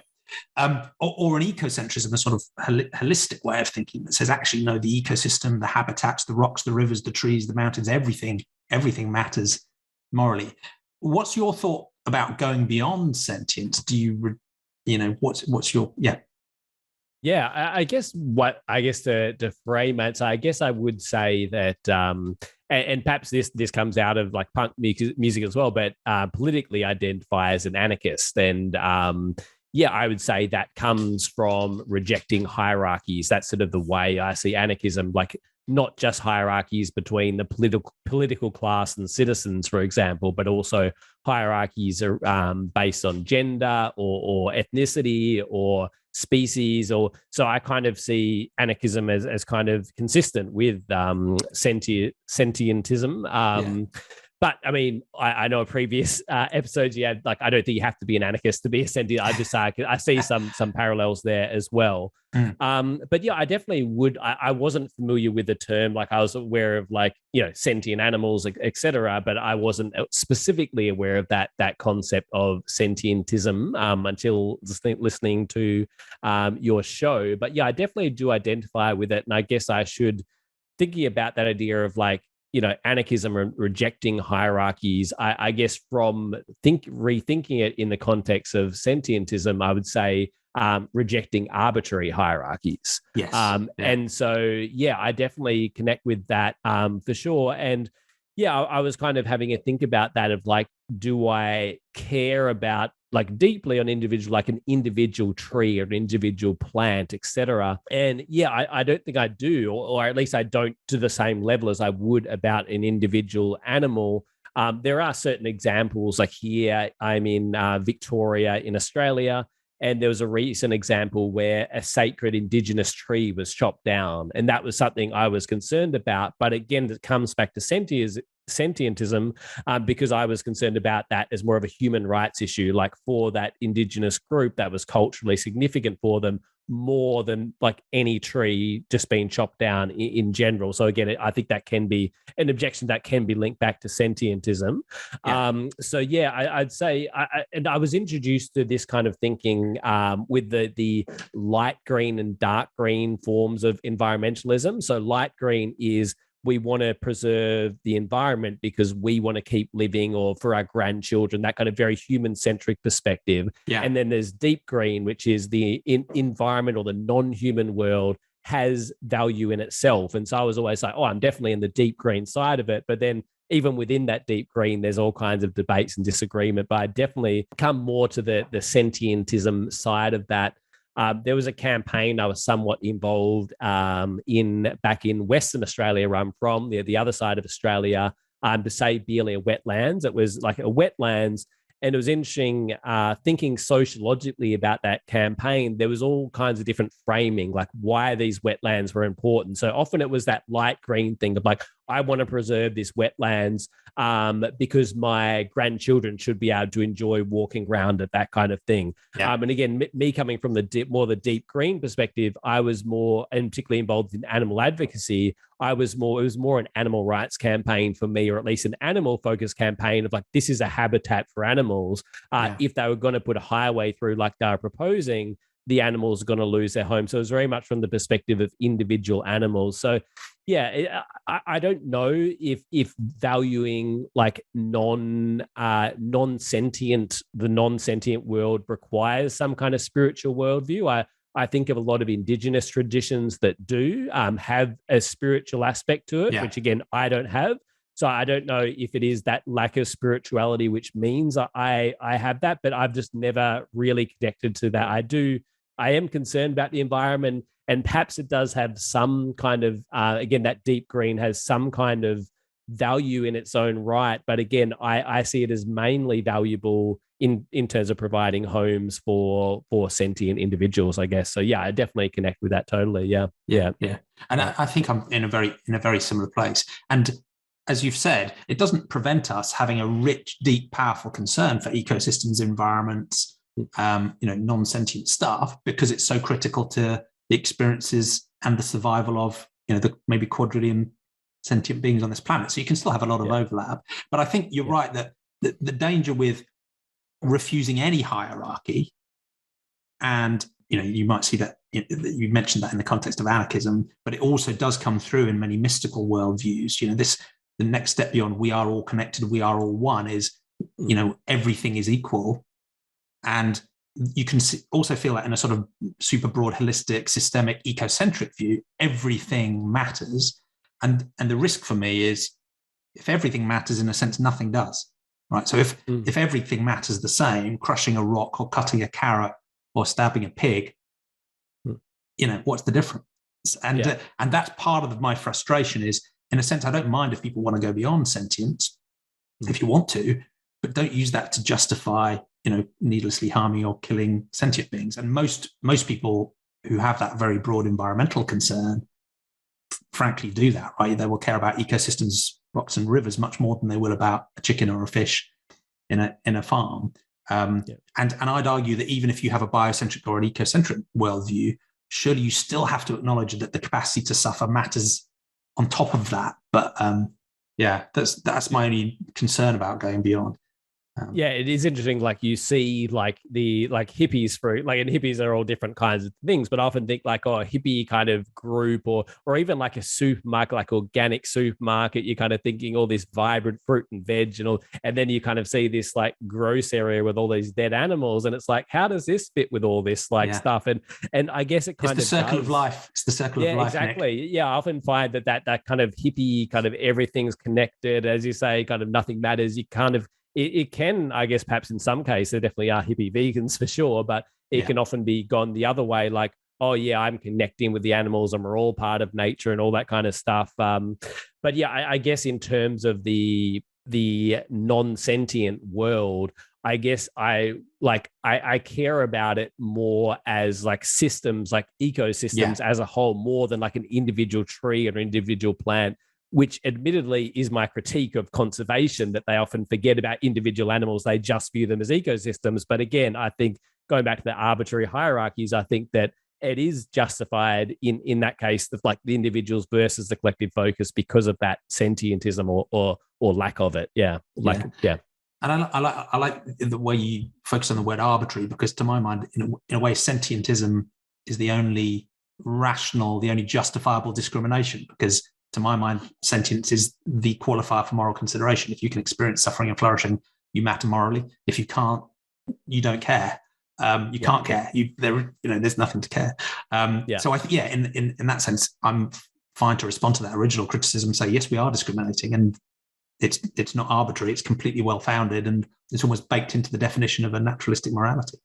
Or an ecocentrism, a sort of holistic way of thinking that says, actually, no, the ecosystem, the habitats, the rocks, the rivers, the trees, the mountains, everything matters morally. What's your thought about going beyond sentience? Do you, what's your, Yeah, I guess to frame it, so I guess I would say that, and perhaps this comes out of like punk music as well, but politically identify as an anarchist. And I would say that comes from rejecting hierarchies. That's sort of the way I see anarchism, like not just hierarchies between the political class and citizens, for example, but also hierarchies are based on gender or ethnicity or species. Or so I kind of see anarchism as kind of consistent with sentientism. But I mean, I know previous episodes you had, like, I don't think you have to be an anarchist to be a sentient. I see some parallels there as well. But I definitely would. I wasn't familiar with the term. Like, I was aware of sentient animals, etc. But I wasn't specifically aware of that concept of sentientism until listening to your show. But I definitely do identify with it, and I guess I should, thinking about that idea of anarchism and rejecting hierarchies, I guess from rethinking it in the context of sentientism, I would say rejecting arbitrary hierarchies. Yes. And so, I definitely connect with that for sure. And I was kind of having a think about that of do I care about deeply on individual, like an individual tree or an individual plant, etc. And I don't think I do, or at least I don't to the same level as I would about an individual animal. There are certain examples, like here I'm in Victoria in Australia, and there was a recent example where a sacred indigenous tree was chopped down, and that was something I was concerned about. But again, it comes back to Sentientism, because I was concerned about that as more of a human rights issue, like for that Indigenous group that was culturally significant for them, more than like any tree just being chopped down in general. So again, I think that can be an objection that can be linked back to sentientism. I'd say, I was introduced to this kind of thinking with the light green and dark green forms of environmentalism. So light green is we want to preserve the environment because we want to keep living, or for our grandchildren, that kind of very human-centric perspective. Yeah. And then there's deep green, which is the environment or the non-human world has value in itself. And so I was always like, I'm definitely in the deep green side of it. But then even within that deep green, there's all kinds of debates and disagreement. But I definitely come more to the sentientism side of that. There was a campaign I was somewhat involved in back in Western Australia, where I'm from, the other side of Australia, to save Beelia wetlands. It was like a wetlands, and it was interesting thinking sociologically about that campaign. There was all kinds of different framing, like why these wetlands were important. So often it was that light green thing of like, I want to preserve this wetlands because my grandchildren should be able to enjoy walking around it, that kind of thing. Yeah. And again, me coming from the deep green perspective, I was more, and particularly involved in animal advocacy. It was more an animal rights campaign for me, or at least an animal focused campaign of like, this is a habitat for animals. If they were going to put a highway through like they were proposing, the animals are going to lose their home. So it was very much from the perspective of individual animals. So yeah, I don't know if valuing like non-sentient world requires some kind of spiritual worldview. I think of a lot of Indigenous traditions that do have a spiritual aspect to it, which again, I don't have. So I don't know if it is that lack of spirituality, which means I have that, but I've just never really connected to that. I am concerned about the environment, and perhaps it does have some kind of, again, that deep green has some kind of value in its own right. But again, I see it as mainly valuable in terms of providing homes for sentient individuals, I guess. So yeah, I definitely connect with that totally. Yeah. And I think I'm in a very similar place. And as you've said, it doesn't prevent us having a rich, deep, powerful concern for ecosystems, environments, non-sentient stuff, because it's so critical to the experiences and the survival of, the maybe quadrillion sentient beings on this planet. So you can still have a lot of overlap. But I think you're right that the danger with refusing any hierarchy, and you might see that you mentioned that in the context of anarchism, but it also does come through in many mystical worldviews. The next step beyond we are all connected, we are all one is, everything is equal. And you can also feel that in a sort of super broad, holistic, systemic, ecocentric view, everything matters. And the risk for me is if everything matters, in a sense, nothing does, right? So if everything matters the same, crushing a rock or cutting a carrot or stabbing a pig, what's the difference? And that's part of my frustration is, in a sense, I don't mind if people want to go beyond sentience, if you want to, but don't use that to justify needlessly harming or killing sentient beings. And most people who have that very broad environmental concern, frankly, do that, right? They will care about ecosystems, rocks and rivers much more than they will about a chicken or a fish in a farm. And I'd argue that even if you have a biocentric or an ecocentric worldview, surely you still have to acknowledge that the capacity to suffer matters on top of that. But that's my only concern about going beyond. It is interesting. Like you see, like the hippies and hippies are all different kinds of things. But I often think like, a hippie kind of group, or even like a supermarket, like organic supermarket. You're kind of thinking all this vibrant fruit and veg and all, and then you kind of see this like gross area with all these dead animals, and it's like, how does this fit with all this stuff? And I guess it's the circle of life. It's the circle of life. Exactly. Nick. Yeah, I often find that kind of hippie kind of everything's connected, as you say, kind of nothing matters. You kind of It can, I guess, perhaps in some cases, there definitely are hippie vegans for sure, but it can often be gone the other way, like, oh yeah, I'm connecting with the animals and we're all part of nature and all that kind of stuff. But yeah, I guess in terms of the non-sentient world, I guess I care about it more as like systems, like ecosystems as a whole, more than like an individual tree or an individual plant. which admittedly is my critique of conservation, that they often forget about individual animals. They just view them as ecosystems. But again, I think going back to the arbitrary hierarchies, I think that it is justified in that case, the individuals versus the collective focus because of that sentientism or lack of it. Yeah. And I like the way you focus on the word arbitrary, because to my mind, in a way, sentientism is the only rational, the only justifiable discrimination, because to my mind, sentience is the qualifier for moral consideration. If you can experience suffering and flourishing, you matter morally. If you can't, you don't care. You can't care. There's nothing to care. So I think, in that sense, I'm fine to respond to that original criticism. Say, yes, we are discriminating, and it's not arbitrary. It's completely well founded, and it's almost baked into the definition of a naturalistic morality.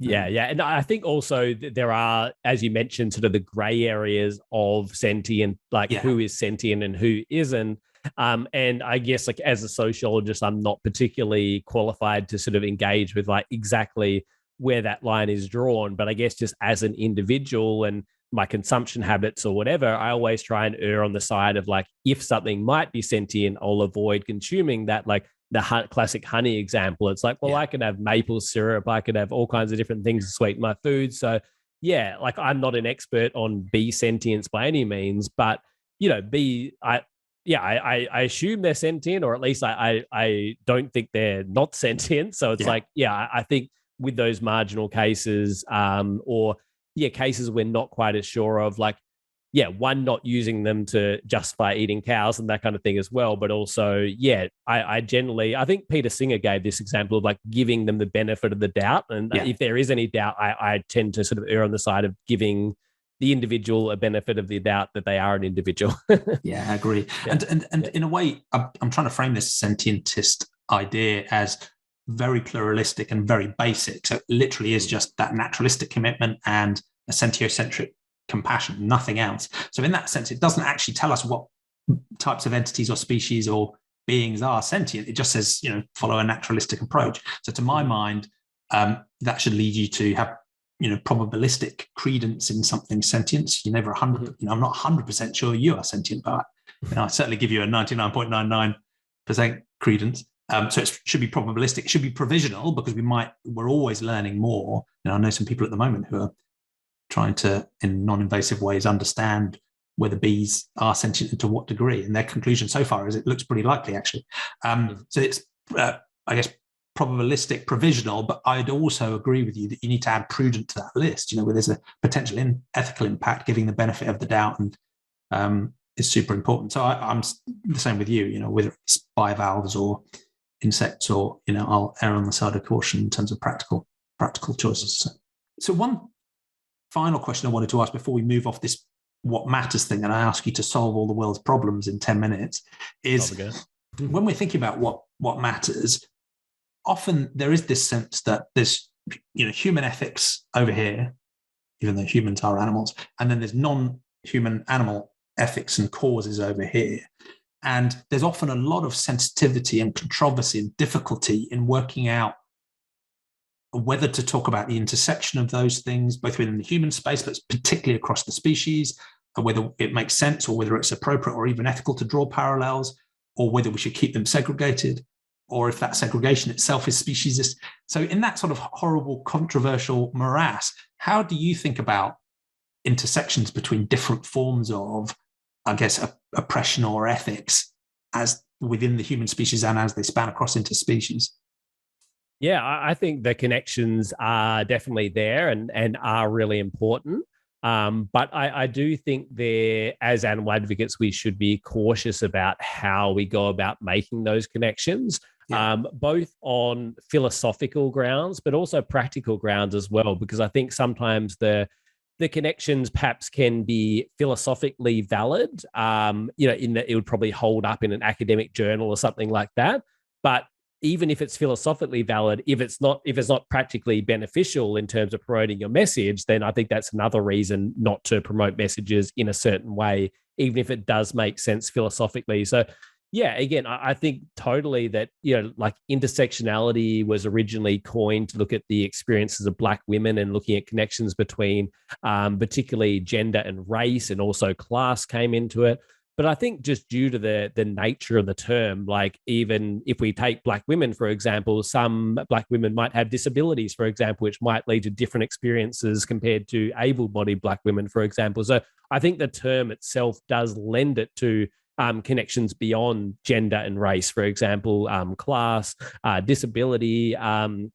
Yeah, and I think also there are, as you mentioned, sort of the grey areas of sentient, who is sentient and who isn't. And I guess, as a sociologist, I'm not particularly qualified to sort of engage with exactly where that line is drawn. But I guess just as an individual and my consumption habits or whatever, I always try and err on the side of if something might be sentient, I'll avoid consuming that. The classic honey example. It's I could have maple syrup, I could have all kinds of different things to sweeten my food. So I'm not an expert on bee sentience by any means, but I assume they're sentient, or at least I don't think they're not sentient. So it's I think with those marginal cases, cases we're not quite as sure of, one, not using them to justify eating cows and that kind of thing as well. But also, I generally, I think Peter Singer gave this example of giving them the benefit of the doubt. And if there is any doubt, I tend to sort of err on the side of giving the individual a benefit of the doubt that they are an individual. I agree. Yeah. And in a way, I'm trying to frame this sentientist idea as very pluralistic and very basic. So it literally is just that naturalistic commitment and a sentiocentric compassion, nothing else. So in that sense, it doesn't actually tell us what types of entities or species or beings are sentient. It just says, follow a naturalistic approach. So to my mind, that should lead you to have, probabilistic credence in something sentient. You're never 100%, I'm not 100% sure you are sentient, but I certainly give you a 99.99% credence. So it should be probabilistic. It should be provisional, because we're always learning more. I know some people at the moment who are trying to, in non-invasive ways, understand whether bees are sentient and to what degree. And their conclusion so far is it looks pretty likely, actually. So it's, I guess, probabilistic, provisional, but I'd also agree with you that you need to add prudent to that list, where there's a potential ethical impact, giving the benefit of the doubt, and is super important. So I'm the same with you, whether it's bivalves or insects, or I'll err on the side of caution in terms of practical choices. So one final question I wanted to ask before we move off this what matters thing, and I ask you to solve all the world's problems in 10 minutes, is when we're thinking about what matters, often there is this sense that there's human ethics over here, even though humans are animals, and then there's non-human animal ethics and causes over here. And there's often a lot of sensitivity and controversy and difficulty in working out whether to talk about the intersection of those things, both within the human space, but particularly across the species, or whether it makes sense, or whether it's appropriate or even ethical to draw parallels, or whether we should keep them segregated, or if that segregation itself is speciesist. So in that sort of horrible, controversial morass, how do you think about intersections between different forms of, I guess, oppression or ethics as within the human species and as they span across into species? Yeah, I think the connections are definitely there and are really important. But I do think as animal advocates, we should be cautious about how we go about making those connections, both on philosophical grounds, but also practical grounds as well, because I think sometimes the connections perhaps can be philosophically valid, in that it would probably hold up in an academic journal or something like that. But even if it's philosophically valid, if it's not practically beneficial in terms of promoting your message, then I think that's another reason not to promote messages in a certain way, even if it does make sense philosophically. So yeah, again, I think totally that, intersectionality was originally coined to look at the experiences of Black women and looking at connections between particularly gender and race, and also class came into it. But I think just due to the nature of the term, like even if we take Black women, for example, some Black women might have disabilities, for example, which might lead to different experiences compared to able-bodied Black women, for example. So I think the term itself does lend it to connections beyond gender and race, for example, class, disability, and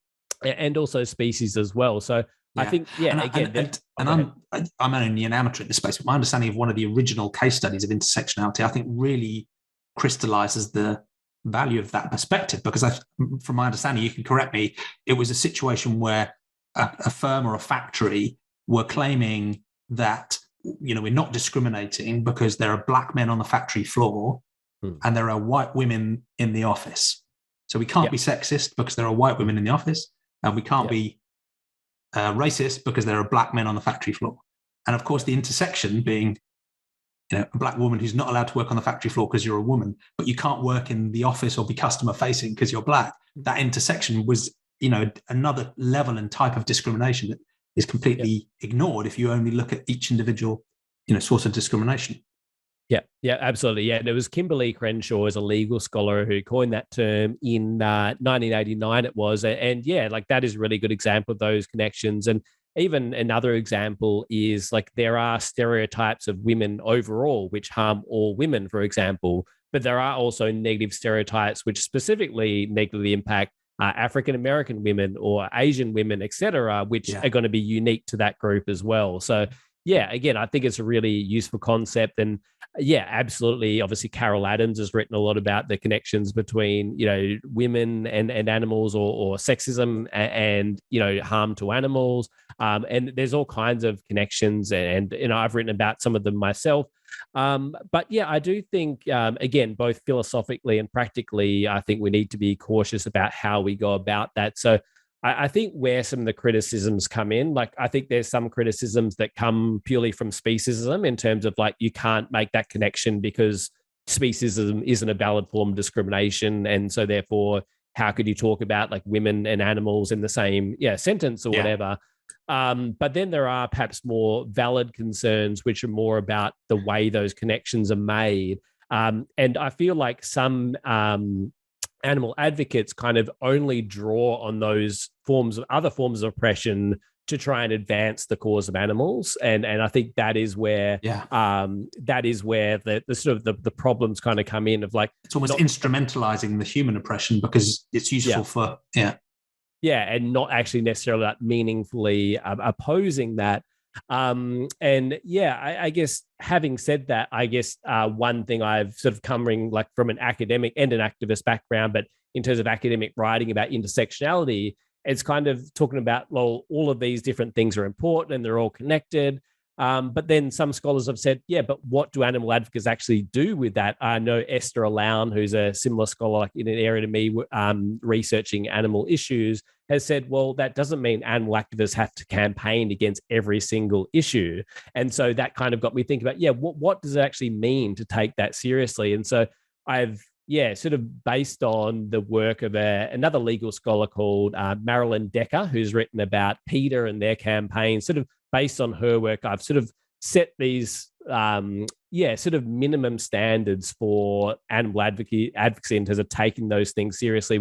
also species as well. So I think, I'm only an amateur in this space, but my understanding of one of the original case studies of intersectionality, I think, really crystallizes the value of that perspective, because from my understanding, you can correct me, it was a situation where a firm or a factory were claiming that, we're not discriminating because there are Black men on the factory floor and there are white women in the office. So we can't be sexist because there are white women in the office, and we can't be racist because there are Black men on the factory floor. And of course, the intersection being, a Black woman who's not allowed to work on the factory floor because you're a woman, but you can't work in the office or be customer facing because you're Black. That intersection was, another level and type of discrimination that is completely ignored if you only look at each individual, source of discrimination. Yeah, absolutely. Yeah, there was Kimberly Crenshaw as a legal scholar who coined that term in 1989. It was, and that is a really good example of those connections. And even another example is there are stereotypes of women overall which harm all women, for example, but there are also negative stereotypes which specifically negatively impact African American women or Asian women, etc., which are going to be unique to that group as well. So again, I think it's a really useful concept. And absolutely. Obviously, Carol Adams has written a lot about the connections between, women and animals, or sexism and harm to animals. And there's all kinds of connections, and I've written about some of them myself. But I do think, again, both philosophically and practically, I think we need to be cautious about how we go about that. So I think where some of the criticisms come in, I think there's some criticisms that come purely from speciesism, in terms of you can't make that connection because speciesism isn't a valid form of discrimination. And so therefore, how could you talk about women and animals in the same sentence or whatever? But then there are perhaps more valid concerns, which are more about the way those connections are made. And I feel like some animal advocates kind of only draw on those other forms of oppression to try and advance the cause of animals, and I think that is where the sort of the problems kind of come in, of it's almost instrumentalizing the human oppression because it's useful for and not actually necessarily meaningfully opposing that. I guess having said that, I guess one thing I've sort of covering from an academic and an activist background, but in terms of academic writing about intersectionality, it's kind of talking about, well, all of these different things are important and they're all connected. But then some scholars have said, but what do animal advocates actually do with that? I know Esther Alaun, who's a similar scholar in an area to me, researching animal issues, has said, well, that doesn't mean animal activists have to campaign against every single issue. And so that kind of got me thinking about, what does it actually mean to take that seriously? And so I've, sort of based on the work of another legal scholar called Marilyn Decker, who's written about PETA and their campaign, sort of based on her work, I've sort of set these, sort of minimum standards for animal advocacy in terms of taking those things seriously,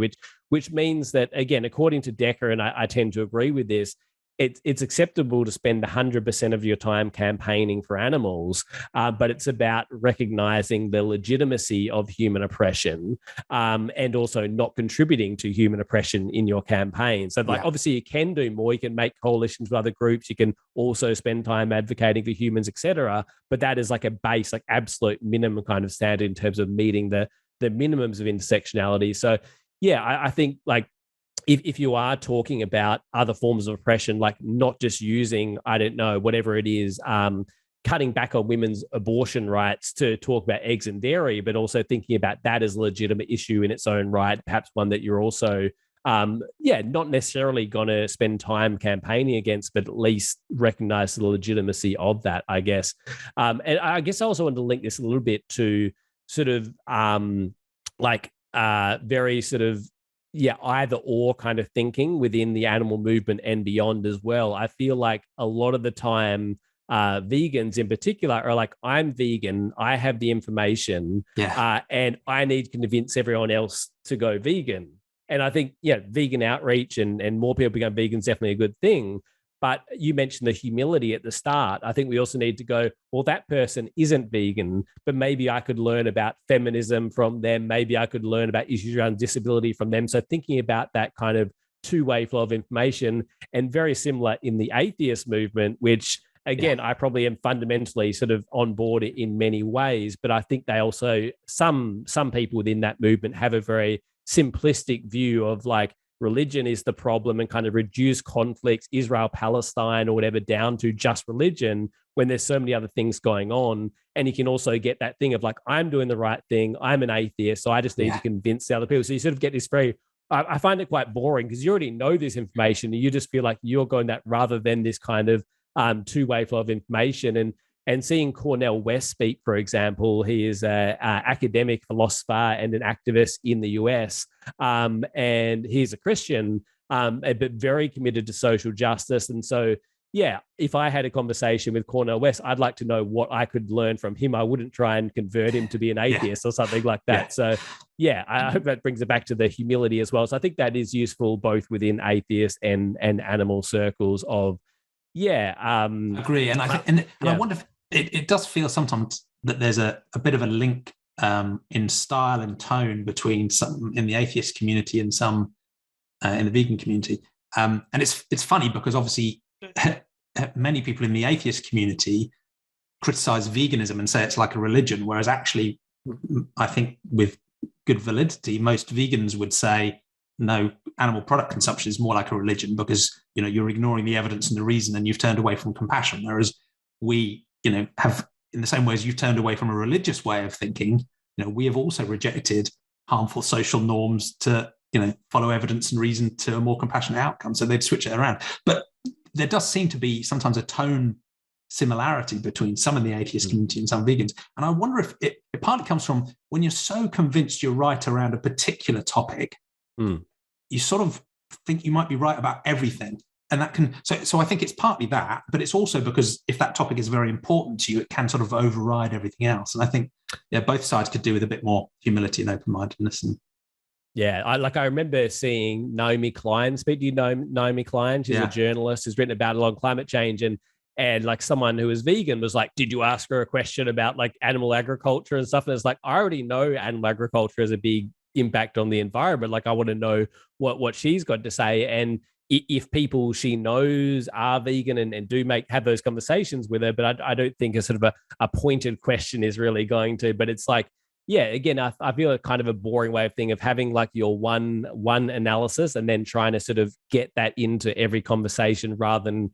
which means that, again, according to Decker, and I tend to agree with this, it's acceptable to spend 100% of your time campaigning for animals, but it's about recognizing the legitimacy of human oppression, and also not contributing to human oppression in your campaign. So, obviously, you can do more. You can make coalitions with other groups. You can also spend time advocating for humans, etc. But that is a base, absolute minimum kind of standard in terms of meeting the minimums of intersectionality. So, I think if you are talking about other forms of oppression, not just using, I don't know, whatever it is, cutting back on women's abortion rights to talk about eggs and dairy, but also thinking about that as a legitimate issue in its own right, perhaps one that you're also, not necessarily going to spend time campaigning against, but at least recognize the legitimacy of that, I guess. And I guess I also want to link this a little bit to sort of very sort of, either or kind of thinking within the animal movement and beyond as well. I feel like a lot of the time vegans in particular are like, I'm vegan, I have the information, and I need to convince everyone else to go vegan. And I think, vegan outreach and more people become vegan is definitely a good thing. But you mentioned the humility at the start. I think we also need to go, well, that person isn't vegan, but maybe I could learn about feminism from them. Maybe I could learn about issues around disability from them. So thinking about that kind of two-way flow of information, and very similar in the atheist movement, which again, I probably am fundamentally sort of on board in many ways, but I think they also, some people within that movement have a very simplistic view of like, religion is the problem, and kind of reduce conflicts, Israel, Palestine, or whatever, down to just religion, when there's so many other things going on. And you can also get that thing of like, I'm doing the right thing, I'm an atheist, so I just need to convince the other people. So you sort of get this very, I find it quite boring, because you already know this information and you just feel like you're going that, rather than this kind of two-way flow of information. And seeing Cornel West speak, for example, he is an academic philosopher and an activist in the US, and he's a Christian, but very committed to social justice. And so, if I had a conversation with Cornel West, I'd like to know what I could learn from him. I wouldn't try and convert him to be an atheist or something like that. So, I hope that brings it back to the humility as well. So I think that is useful both within atheist and animal circles of, agree. And I wonder if it does feel sometimes that there's a bit of a link in style and tone between some in the atheist community and some in the vegan community. And it's funny because obviously many people in the atheist community criticize veganism and say it's like a religion, whereas actually, I think with good validity, most vegans would say, no, animal product consumption is more like a religion, because you're ignoring the evidence and the reason, and you've turned away from compassion. Whereas we, have, in the same way as you've turned away from a religious way of thinking, we have also rejected harmful social norms to, follow evidence and reason to a more compassionate outcome. So they'd switch it around. But there does seem to be sometimes a tone similarity between some in the atheist community and some vegans. And I wonder if it partly comes from when you're so convinced you're right around a particular topic, you sort of think you might be right about everything. And that can, so I think it's partly that, but it's also because if that topic is very important to you, it can sort of override everything else. And I think, both sides could do with a bit more humility and open-mindedness. And I remember seeing Naomi Klein speak. Do you know Naomi Klein? She's a journalist who's written about a lot of climate change, and like someone who was vegan was like, did you ask her a question about like animal agriculture and stuff? And it's like, I already know animal agriculture has a big impact on the environment. Like, I want to know what she's got to say. And if people she knows are vegan and do have those conversations with her, but I don't think a sort of a pointed question is really going to, but it's like, again, I feel a kind of a boring way of thinking of having like your one analysis and then trying to sort of get that into every conversation, rather than,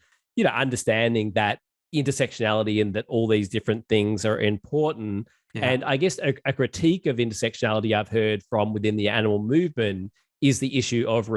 understanding that intersectionality and that all these different things are important. And I guess a critique of intersectionality I've heard from within the animal movement is the issue of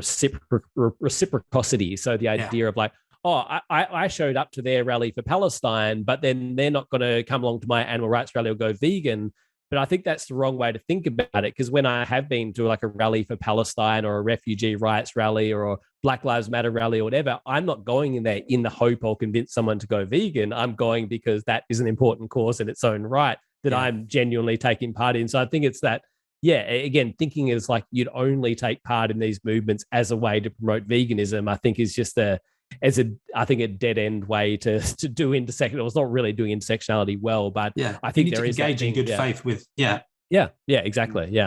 reciprocity. So the idea of like, I showed up to their rally for Palestine, but then they're not going to come along to my animal rights rally or go vegan. But I think that's the wrong way to think about it, because when I have been to like a rally for Palestine or a refugee rights rally or a Black Lives Matter rally or whatever, I'm not going in there in the hope I'll convince someone to go vegan. I'm going because that is an important cause in its own right that I'm genuinely taking part in. So I think it's that, again, thinking is like you'd only take part in these movements as a way to promote veganism, I think is just a dead end way to do intersectional. Well, it's not really doing intersectionality well, but I think there is engage in good faith with exactly.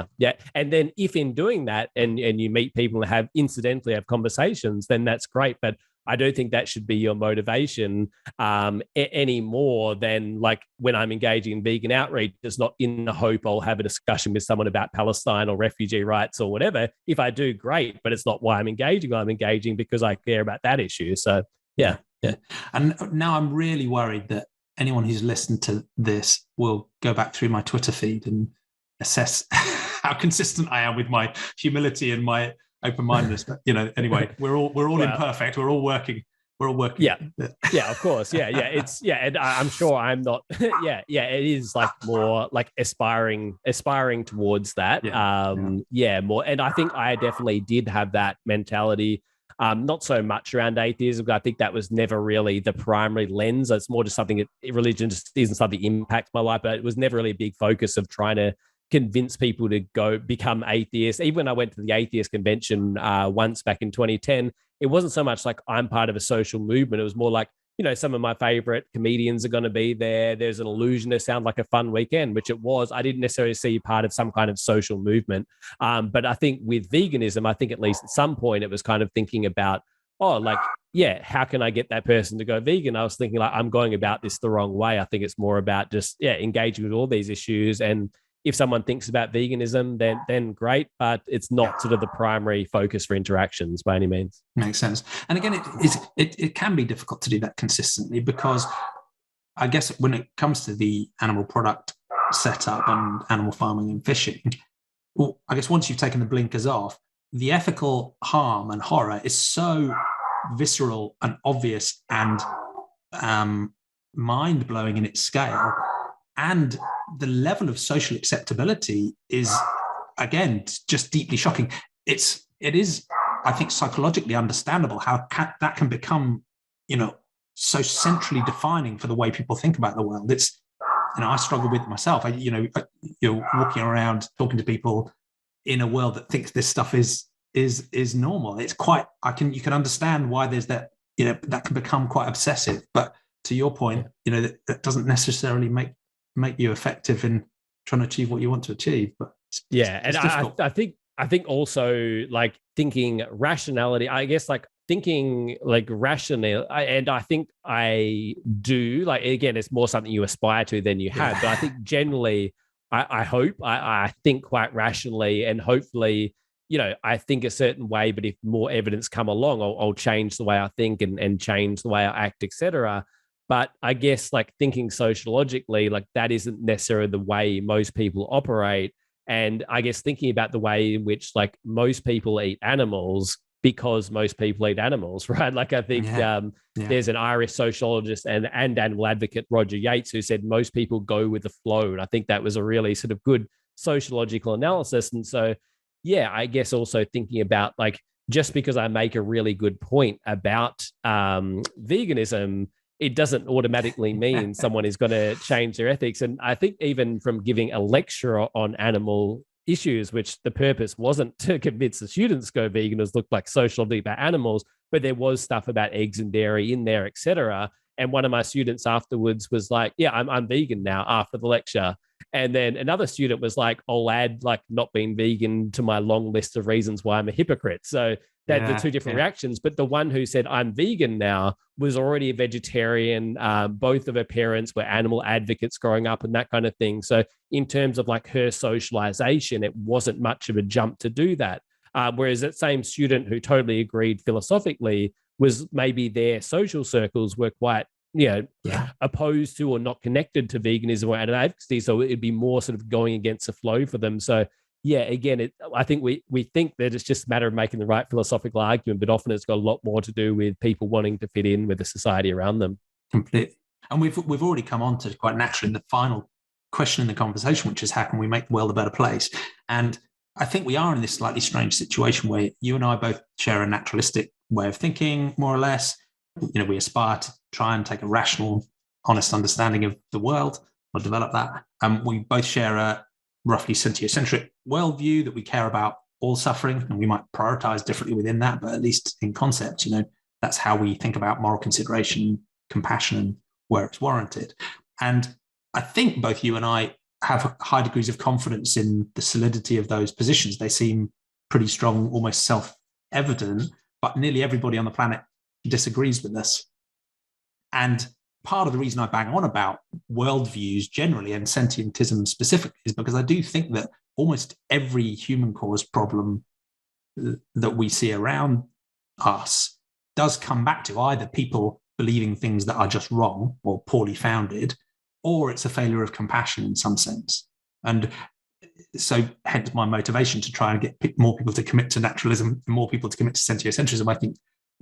And then if in doing that and you meet people and incidentally have conversations, then that's great. But I don't think that should be your motivation any more than like when I'm engaging in vegan outreach, it's not in the hope I'll have a discussion with someone about Palestine or refugee rights or whatever. If I do, great, but it's not why I'm engaging. I'm engaging because I care about that issue. So, yeah. And now I'm really worried that anyone who's listened to this will go back through my Twitter feed and assess how consistent I am with my humility and my open-mindedness. But anyway, we're all imperfect. We're all working. Yeah, of course. It's and I'm sure I'm not. It is like more like aspiring towards that. More. And I think I definitely did have that mentality Not so much around atheism. I think that was never really the primary lens. It's more just something that religion just isn't something that impacts my life, but it was never really a big focus of trying to convince people to go become atheists. Even when I went to the atheist convention once back in 2010, it wasn't so much like I'm part of a social movement. It was more like, some of my favorite comedians are going to be there. There's an illusion to sound like a fun weekend, which it was. I didn't necessarily see part of some kind of social movement. But I think with veganism, I think at least at some point it was kind of thinking about, how can I get that person to go vegan? I was thinking like, I'm going about this the wrong way. I think it's more about just, engaging with all these issues. And if someone thinks about veganism, then great, but it's not sort of the primary focus for interactions by any means. Makes sense. And again, it can be difficult to do that consistently, because I guess when it comes to the animal product setup and animal farming and fishing, well, I guess once you've taken the blinkers off, the ethical harm and horror is so visceral and obvious and mind-blowing in its scale. And the level of social acceptability is, again, just deeply shocking. It is, I think, psychologically understandable how that can become, so centrally defining for the way people think about the world. It's, I struggle with it myself. You're walking around talking to people in a world that thinks this stuff is normal. It's quite, you can understand why there's that, that can become quite obsessive. But to your point, that doesn't necessarily make you effective in trying to achieve what you want to achieve. But I think also like thinking rationality, I guess like thinking like rational, and I think I do, like, again, it's more something you aspire to than you have. But I think generally, I hope I think quite rationally, and hopefully, I think a certain way, but if more evidence come along, I'll change the way I think and change the way I act, etc. But I guess like thinking sociologically, like that isn't necessarily the way most people operate. And I guess thinking about the way in which like most people eat animals because most people eat animals, right? Like I think there's an Irish sociologist and animal advocate, Roger Yates, who said most people go with the flow. And I think that was a really sort of good sociological analysis. And so, I guess also thinking about like, just because I make a really good point about veganism, it doesn't automatically mean someone is going to change their ethics. And I think even from giving a lecture on animal issues, which the purpose wasn't to convince the students to go vegan, it looked like socially about animals, but there was stuff about eggs and dairy in there, etc. And one of my students afterwards was like, I'm vegan now after the lecture. And then another student was like, I'll add like not being vegan to my long list of reasons why I'm a hypocrite. So that the two different reactions. But the one who said I'm vegan now was already a vegetarian. Both of her parents were animal advocates growing up and that kind of thing. So in terms of like her socialization, it wasn't much of a jump to do that. Whereas that same student who totally agreed philosophically was maybe their social circles were quite opposed to or not connected to veganism or animal advocacy. So it'd be more sort of going against the flow for them. So again, I think we think that it's just a matter of making the right philosophical argument, but often it's got a lot more to do with people wanting to fit in with the society around them. Completely. And we've already come on to quite naturally the final question in the conversation, which is how can we make the world a better place? And I think we are in this slightly strange situation where you and I both share a naturalistic way of thinking, more or less. We aspire to try and take a rational, honest understanding of the world or develop that. We both share a roughly sentiocentric worldview that we care about all suffering, and we might prioritize differently within that, but at least in concept, that's how we think about moral consideration, compassion, and where it's warranted. And I think both you and I have high degrees of confidence in the solidity of those positions. They seem pretty strong, almost self-evident, but nearly everybody on the planet disagrees with us. And part of the reason I bang on about worldviews generally and sentientism specifically is because I do think that almost every human caused problem that we see around us does come back to either people believing things that are just wrong or poorly founded, or it's a failure of compassion in some sense. And so hence my motivation to try and get more people to commit to naturalism and more people to commit to sentiocentrism. I think,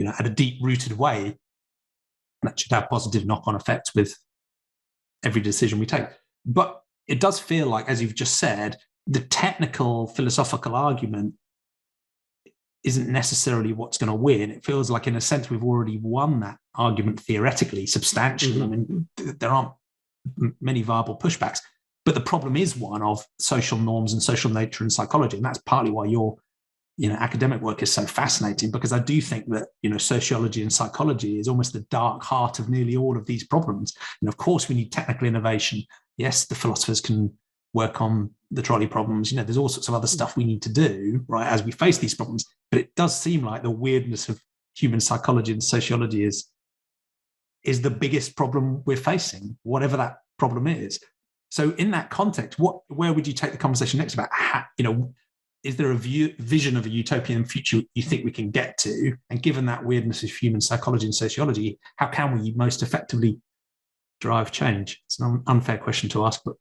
at a deep-rooted way, that should have positive knock-on effects with every decision we take. But it does feel like, as you've just said, the technical philosophical argument isn't necessarily what's going to win. It feels like, in a sense, we've already won that argument theoretically, substantially. I mean, there aren't many viable pushbacks, but the problem is one of social norms and social nature and psychology. And that's partly why your academic work is so fascinating, because I do think that, sociology and psychology is almost the dark heart of nearly all of these problems. And of course, we need technical innovation. Yes, the philosophers can work on the trolley problems. There's all sorts of other stuff we need to do, right, as we face these problems. But it does seem like the weirdness of human psychology and sociology is the biggest problem we're facing, whatever that problem is. So in that context, where would you take the conversation next about how, is there a vision of a utopian future you think we can get to? And given that weirdness of human psychology and sociology, how can we most effectively drive change? It's an unfair question to ask, but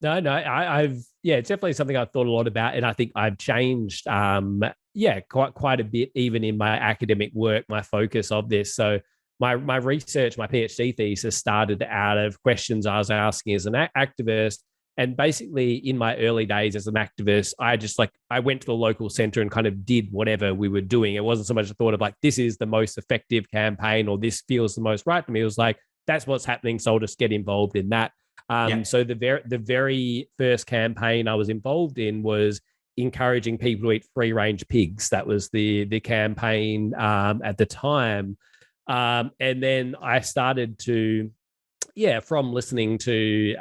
No, it's definitely something I've thought a lot about, and I think I've changed, quite a bit, even in my academic work, my focus of this. So my research, my PhD thesis started out of questions I was asking as an activist. And basically, in my early days as an activist, I went to the local center and kind of did whatever we were doing. It wasn't so much a thought of like, this is the most effective campaign or this feels the most right to me. It was like, that's what's happening, so I'll just get involved in that. So the very first campaign I was involved in was encouraging people to eat free-range pigs. That was the campaign at the time. And then I started to, from listening to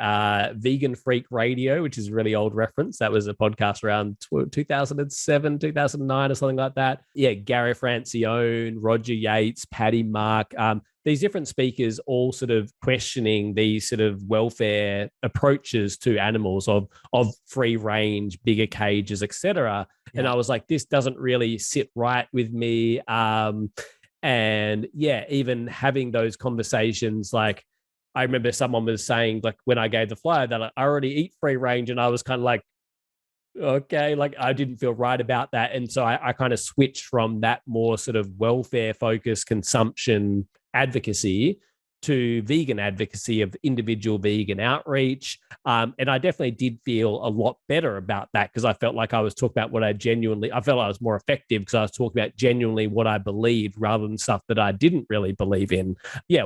Vegan Freak Radio, which is a really old reference. That was a podcast around 2007, 2009 or something like that. Gary Francione, Roger Yates, Paddy Mark, these different speakers all sort of questioning these sort of welfare approaches to animals of free range, bigger cages, etc. Yeah. And I was like, this doesn't really sit right with me. And even having those conversations, like I remember someone was saying, like, when I gave the flyer that I already eat free range, and I was kind of like, okay, like I didn't feel right about that. And so I kind of switched from that more sort of welfare focused consumption advocacy to vegan advocacy of individual vegan outreach. And I definitely did feel a lot better about that, because I felt like I was talking about what I felt I was more effective because I was talking about genuinely what I believed rather than stuff that I didn't really believe in.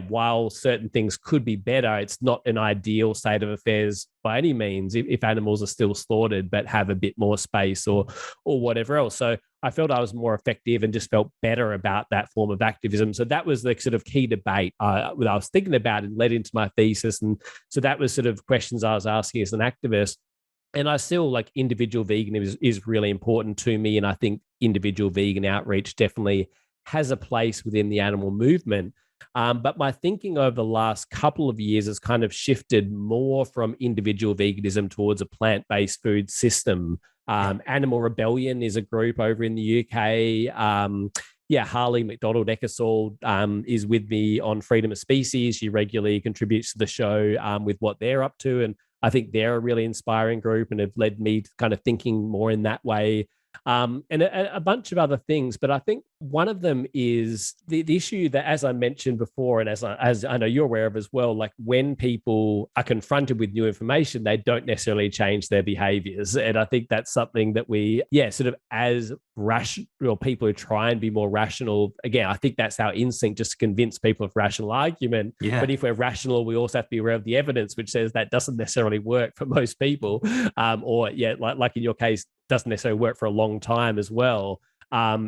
While certain things could be better, it's not an ideal state of affairs by any means if animals are still slaughtered but have a bit more space or whatever else. So I felt I was more effective and just felt better about that form of activism. So that was the sort of key debate that I was thinking about and led into my thesis. And so that was sort of questions I was asking as an activist. And I still like individual veganism is really important to me. And I think individual vegan outreach definitely has a place within the animal movement. But my thinking over the last couple of years has kind of shifted more from individual veganism towards a plant-based food system. Animal Rebellion is a group over in the UK. Harley McDonald Eckersall is with me on Freedom of Species. She regularly contributes to the show with what they're up to. And I think they're a really inspiring group and have led me to kind of thinking more in that way. And a bunch of other things. But I think one of them is the issue that, as I mentioned before, and as I know you're aware of as well, like when people are confronted with new information, they don't necessarily change their behaviors. And I think that's something that we, sort of as rational people who try and be more rational, again, I think that's our instinct, just to convince people of rational argument. Yeah. But if we're rational, we also have to be aware of the evidence, which says that doesn't necessarily work for most people. Like in your case, doesn't necessarily work for a long time as well. I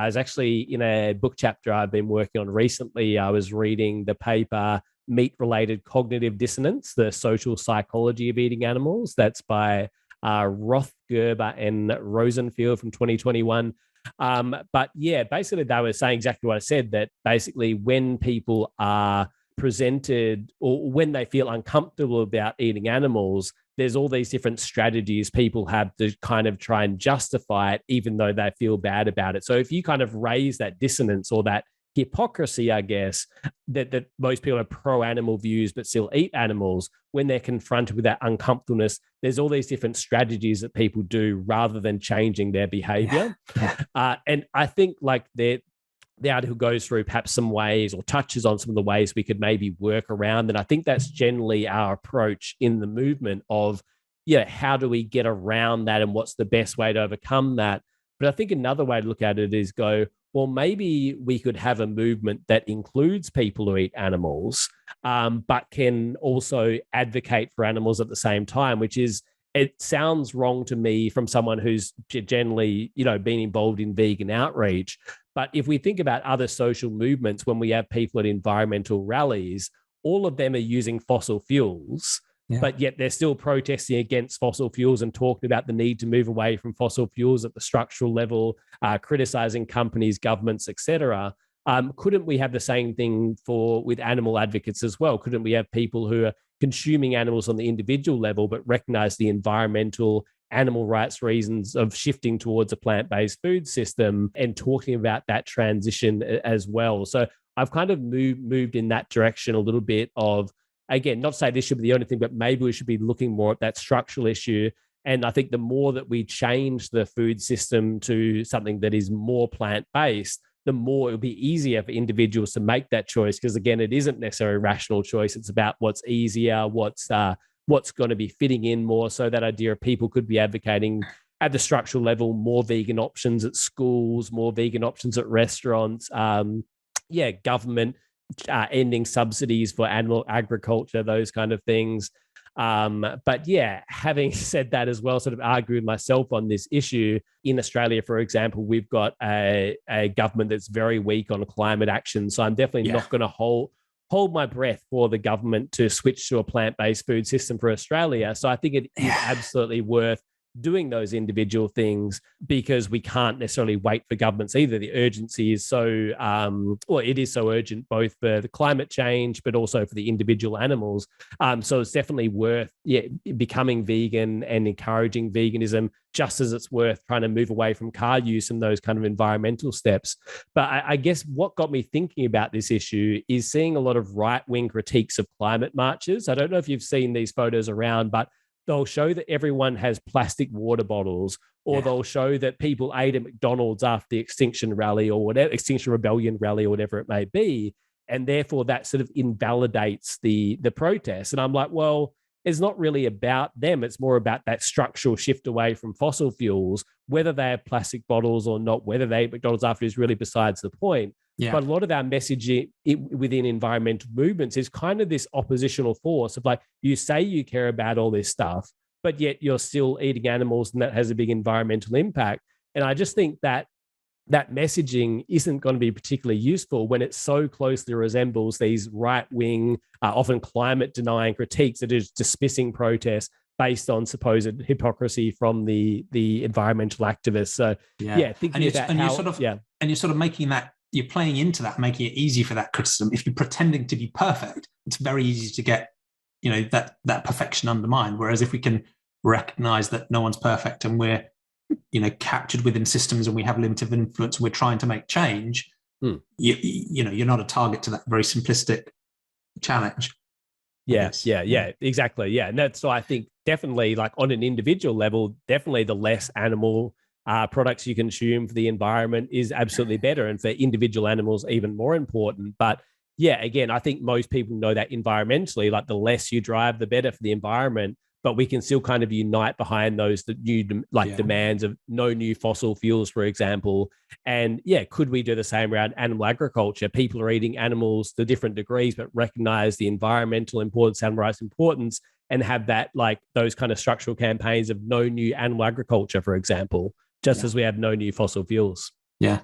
was actually in a book chapter I've been working on recently. I was reading the paper Meat-Related Cognitive Dissonance, the Social Psychology of Eating Animals. That's by Rothgerber and Rosenfield from 2021. Basically they were saying exactly what I said, that basically when people are presented or when they feel uncomfortable about eating animals, there's all these different strategies people have to kind of try and justify it, even though they feel bad about it. So if you kind of raise that dissonance or that hypocrisy, I guess, that most people are pro-animal views but still eat animals, when they're confronted with that uncomfortableness, there's all these different strategies that people do rather than changing their behavior. And I think like the article goes through perhaps some ways or touches on some of the ways we could maybe work around. And I think that's generally our approach in the movement of, how do we get around that and what's the best way to overcome that? But I think another way to look at it is go, well, maybe we could have a movement that includes people who eat animals, but can also advocate for animals at the same time, which is, it sounds wrong to me from someone who's generally, been involved in vegan outreach. But if we think about other social movements, when we have people at environmental rallies, all of them are using fossil fuels. Yeah. But yet they're still protesting against fossil fuels and talking about the need to move away from fossil fuels at the structural level, criticizing companies, governments, etc. Couldn't we have the same thing with animal advocates as well? Couldn't we have people who are consuming animals on the individual level, but recognize the environmental, animal rights reasons of shifting towards a plant-based food system and talking about that transition as well? So I've kind of moved in that direction a little bit of, again, not to say this should be the only thing, but maybe we should be looking more at that structural issue. And I think the more that we change the food system to something that is more plant-based, the more it'll be easier for individuals to make that choice. Because again, it isn't necessarily a rational choice. It's about what's easier, what's going to be fitting in more. So that idea of people could be advocating at the structural level, more vegan options at schools, more vegan options at restaurants, government ending subsidies for animal agriculture, those kind of things. But yeah, having said that as well, sort of arguing myself on this issue, in Australia, for example, we've got a government that's very weak on climate action. So I'm definitely not going to hold my breath for the government to switch to a plant-based food system for Australia. So I think it is absolutely worth doing those individual things, because we can't necessarily wait for governments either. The urgency is so, it is so urgent, both for the climate change, but also for the individual animals. So it's definitely worth becoming vegan and encouraging veganism, just as it's worth trying to move away from car use and those kind of environmental steps. But I guess what got me thinking about this issue is seeing a lot of right-wing critiques of climate marches. I don't know if you've seen these photos around, but they'll show that everyone has plastic water bottles, or they'll show that people ate at McDonald's after the Extinction Rally or whatever, Extinction Rebellion rally or whatever it may be. And therefore that sort of invalidates the protest. And I'm like, well, it's not really about them. It's more about that structural shift away from fossil fuels. Whether they have plastic bottles or not, whether they eat McDonald's after, is really besides the point. Yeah. But a lot of our messaging within environmental movements is kind of this oppositional force of like, you say you care about all this stuff, but yet you're still eating animals, and that has a big environmental impact. And I just think that messaging isn't going to be particularly useful when it so closely resembles these right-wing, often climate-denying critiques that is dismissing protests based on supposed hypocrisy from the environmental activists. So thinking about how... And you're sort of making that, you're playing into that, making it easy for that criticism. If you're pretending to be perfect, it's very easy to get, that perfection undermined. Whereas if we can recognize that no one's perfect and we're, captured within systems and we have limited influence, and we're trying to make change, you're not a target to that very simplistic challenge. Yeah, exactly. Yeah. And that's why I think definitely, like on an individual level, definitely the less animal products you consume for the environment is absolutely better, and for individual animals even more important. But yeah, again, I think most people know that environmentally, like the less you drive, the better for the environment. But we can still kind of unite behind those new demands of no new fossil fuels, for example. And could we do the same around animal agriculture? People are eating animals to different degrees, but recognize the environmental importance, animal rights importance, and have that, like those kind of structural campaigns of no new animal agriculture, for example, just as we have no new fossil fuels. Yeah.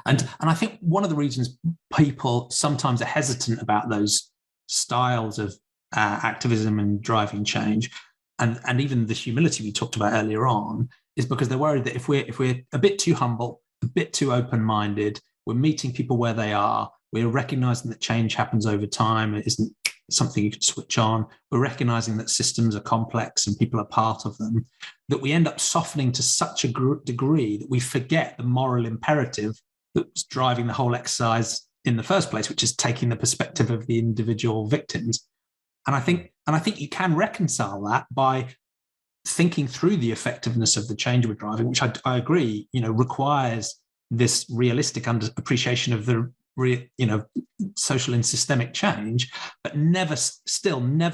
And I think one of the reasons people sometimes are hesitant about those styles of activism and driving change, and even the humility we talked about earlier on, is because they're worried that if we're a bit too humble, a bit too open-minded, we're meeting people where they are, we're recognizing that change happens over time, it isn't something you can switch on, we're recognizing that systems are complex and people are part of them, that we end up softening to such a degree that we forget the moral imperative that's driving the whole exercise in the first place, which is taking the perspective of the individual victims. And I think you can reconcile that by thinking through the effectiveness of the change we're driving, which I agree, requires this realistic appreciation of the social and systemic change, but never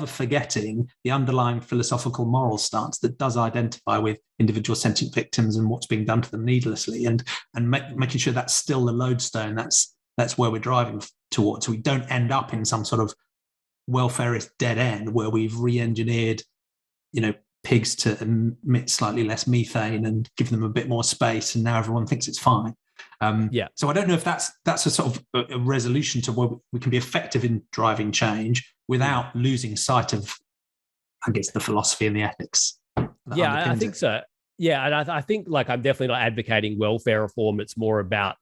forgetting the underlying philosophical moral stance that does identify with individual sentient victims and what's being done to them needlessly, and making sure that's still the lodestone. That's where we're driving towards. So we don't end up in some sort of welfarist dead end where we've re-engineered, pigs to emit slightly less methane and give them a bit more space, and now everyone thinks it's fine. So I don't know if that's a sort of a resolution to where we can be effective in driving change without losing sight of, I guess, the philosophy and the ethics. Yeah, I think so. Yeah, and I think I'm definitely not advocating welfare reform. It's more about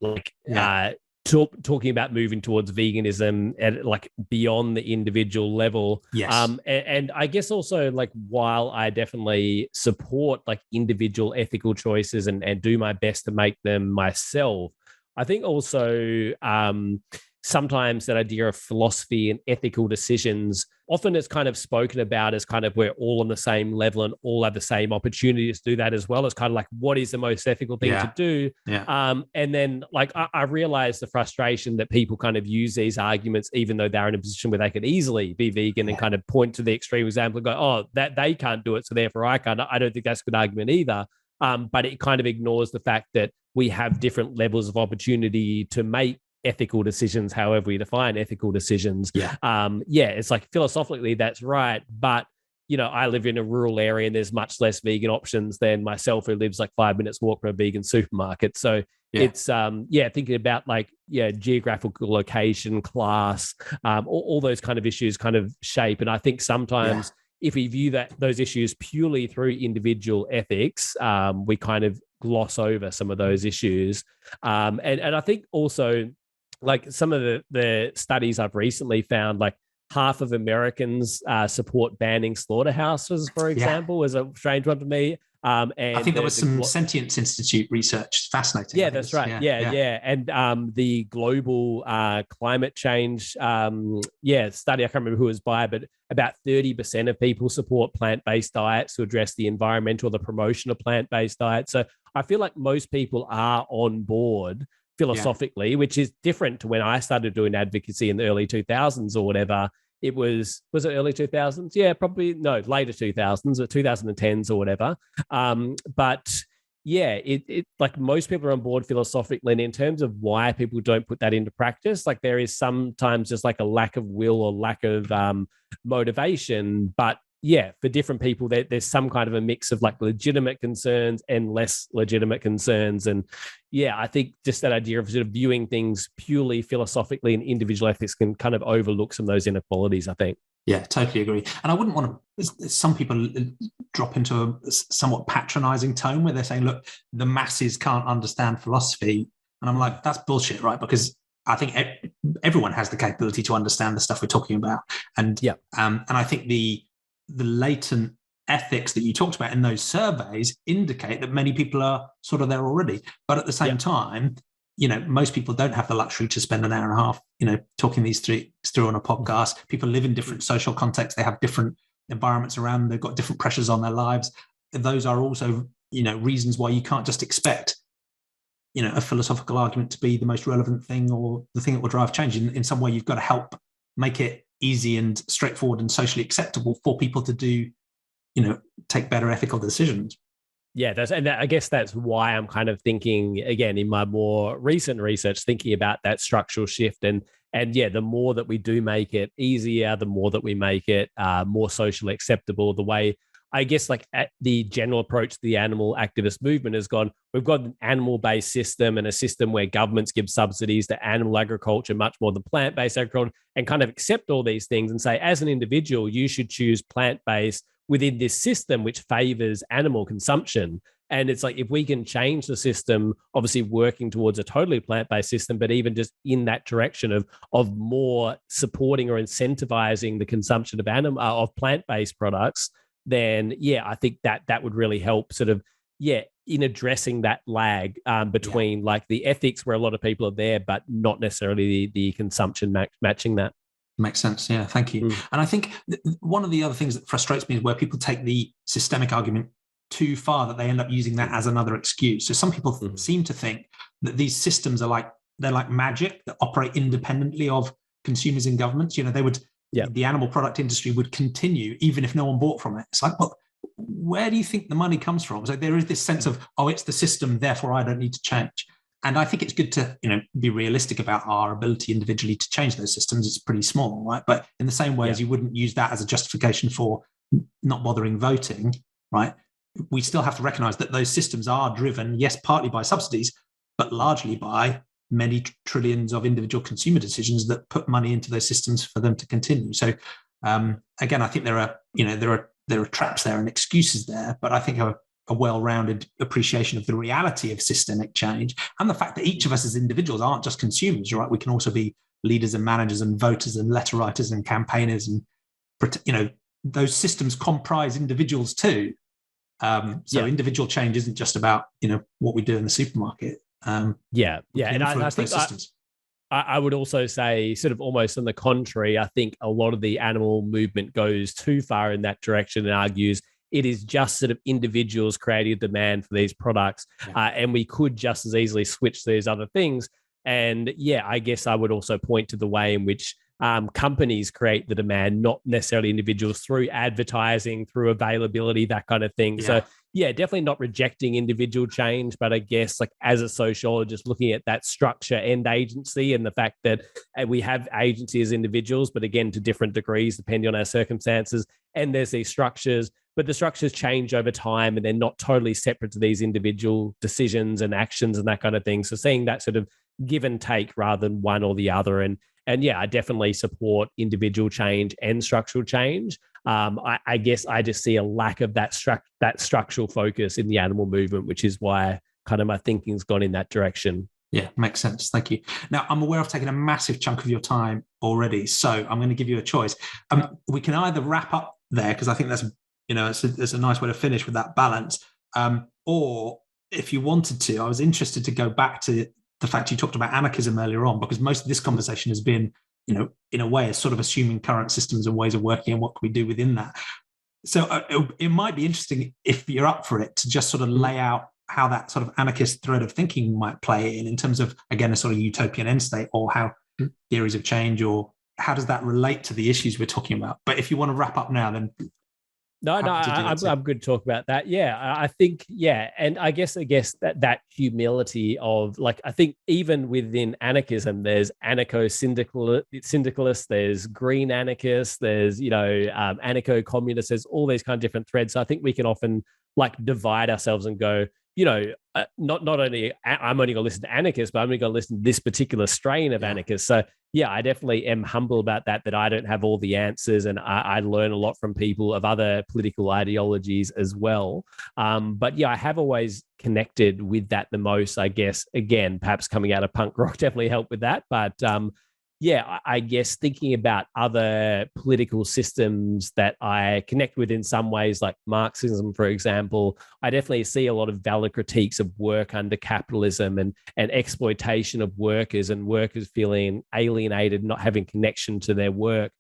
talking about moving towards veganism at beyond the individual level. Yes. And I guess also while I definitely support individual ethical choices and do my best to make them myself, I think also sometimes that idea of philosophy and ethical decisions, often it's kind of spoken about as kind of we're all on the same level and all have the same opportunities to do that as well. It's kind of what is the most ethical thing to do? Yeah. And then I realize the frustration that people kind of use these arguments, even though they're in a position where they could easily be vegan and kind of point to the extreme example and go, oh, that they can't do it, so therefore I can't. I don't think that's a good argument either. But it kind of ignores the fact that we have different levels of opportunity to make ethical decisions, however we define ethical decisions. It's philosophically that's right, but I live in a rural area and there's much less vegan options than myself, who lives 5 minutes walk from a vegan supermarket. So it's thinking about geographical location, class, all those kind of issues kind of shape. And I think sometimes if we view those issues purely through individual ethics, we kind of gloss over some of those issues. And I think also some of the studies I've recently found, half of Americans support banning slaughterhouses, for example, is a strange one to me. And I think there was some Sentience Institute research. Fascinating. Yeah, that's right. Yeah. And the global climate change study, I can't remember who it was by, but about 30% of people support plant-based diets to address the environmental, the promotion of plant-based diets. So I feel like most people are on board philosophically, which is different to when I started doing advocacy in the early 2000s or whatever. It was it early 2000s? Yeah, probably, no, later 2000s or 2010s or whatever. But yeah, it most people are on board philosophically, and in terms of why people don't put that into practice, there is sometimes just a lack of will or lack of motivation. But yeah, for different people, there's some kind of a mix of legitimate concerns and less legitimate concerns. And yeah, I think just that idea of sort of viewing things purely philosophically and individual ethics can kind of overlook some of those inequalities, I think. Yeah, totally agree. And I wouldn't want to, some people drop into a somewhat patronizing tone where they're saying, look, the masses can't understand philosophy. And I'm like, that's bullshit, right? Because I think everyone has the capability to understand the stuff we're talking about. And I think the latent ethics that you talked about in those surveys indicate that many people are sort of there already. But at the same time, most people don't have the luxury to spend an hour and a half, talking these through on a podcast. People live in different social contexts. They have different environments around them. They've got different pressures on their lives. Those are also, reasons why you can't just expect, a philosophical argument to be the most relevant thing or the thing that will drive change. In some way, you've got to help make it easy and straightforward and socially acceptable for people to do, take better ethical decisions. Yeah, I guess that's why I'm kind of thinking, again, in my more recent research, thinking about that structural shift. And yeah, the more that we do make it easier, the more that we make it more socially acceptable, the way, I guess, the general approach to the animal activist movement has gone, we've got an animal-based system and a system where governments give subsidies to animal agriculture much more than plant-based agriculture, and kind of accept all these things and say, as an individual, you should choose plant-based within this system which favors animal consumption. And it's if we can change the system, obviously working towards a totally plant-based system, but even just in that direction of more supporting or incentivizing the consumption of plant-based products, then I think that would really help sort of, in addressing that lag between the ethics where a lot of people are there, but not necessarily the consumption matching that. Makes sense. Yeah, thank you. And I think one of the other things that frustrates me is where people take the systemic argument too far, that they end up using that as another excuse. So some people seem to think that these systems are like they're like magic that operate independently of consumers and governments. They would, the animal product industry would continue even if no one bought from it. It's like, well, where do you think the money comes from? So there is this sense of, oh, it's the system, therefore I don't need to change. And I think it's good to, be realistic about our ability individually to change those systems. It's pretty small, right? But in the same way as you wouldn't use that as a justification for not bothering voting, right? We still have to recognize that those systems are driven, yes, partly by subsidies, but largely by many trillions of individual consumer decisions that put money into those systems for them to continue. So again, I think there are traps there and excuses there, but I think a well-rounded appreciation of the reality of systemic change and the fact that each of us as individuals aren't just consumers, right? We can also be leaders and managers and voters and letter writers and campaigners, and those systems comprise individuals too. So individual change isn't just about what we do in the supermarket. And I think I would also say, sort of almost on the contrary, I think a lot of the animal movement goes too far in that direction and argues it is just sort of individuals creating a demand for these products, and we could just as easily switch these other things. And I guess I would also point to the way in which companies create the demand, not necessarily individuals, through advertising, through availability, that kind of thing. So definitely not rejecting individual change, but I guess like as a sociologist looking at that structure and agency and the fact that we have agency as individuals, but again, to different degrees, depending on our circumstances. And there's these structures, but the structures change over time and they're not totally separate to these individual decisions and actions and that kind of thing. So seeing that sort of give and take rather than one or the other. And I definitely support individual change and structural change. I guess I just see a lack of that structural focus in the animal movement, which is why kind of my thinking's gone in that direction. Yeah, makes sense. Thank you. Now, I'm aware of taking a massive chunk of your time already, so I'm going to give you a choice. We can either wrap up there, because I think that's it's a nice way to finish with that balance, or if you wanted to, I was interested to go back to the fact you talked about anarchism earlier on, because most of this conversation has been, in a way, sort of assuming current systems and ways of working and what can we do within that. So it might be interesting, if you're up for it, to just sort of lay out how that sort of anarchist thread of thinking might play in terms of, again, a sort of utopian end state, or how theories of change, or how does that relate to the issues we're talking about. But if you want to wrap up now, then I'm good to talk about that. I think, and I guess that humility of, like, I think even within anarchism, there's anarcho-syndicalists, there's green anarchists, there's anarcho-communists, there's all these kind of different threads. So I think we can often like divide ourselves and go, not only I'm only going to listen to anarchists, but I'm only going to listen to this particular strain of anarchists. So I definitely am humble about that I don't have all the answers, and I learn a lot from people of other political ideologies as well. But I have always connected with that the most, I guess. Again, perhaps coming out of punk rock definitely helped with that. But I guess thinking about other political systems that I connect with in some ways, like Marxism, for example, I definitely see a lot of valid critiques of work under capitalism and exploitation of workers, and workers feeling alienated, not having connection to their work.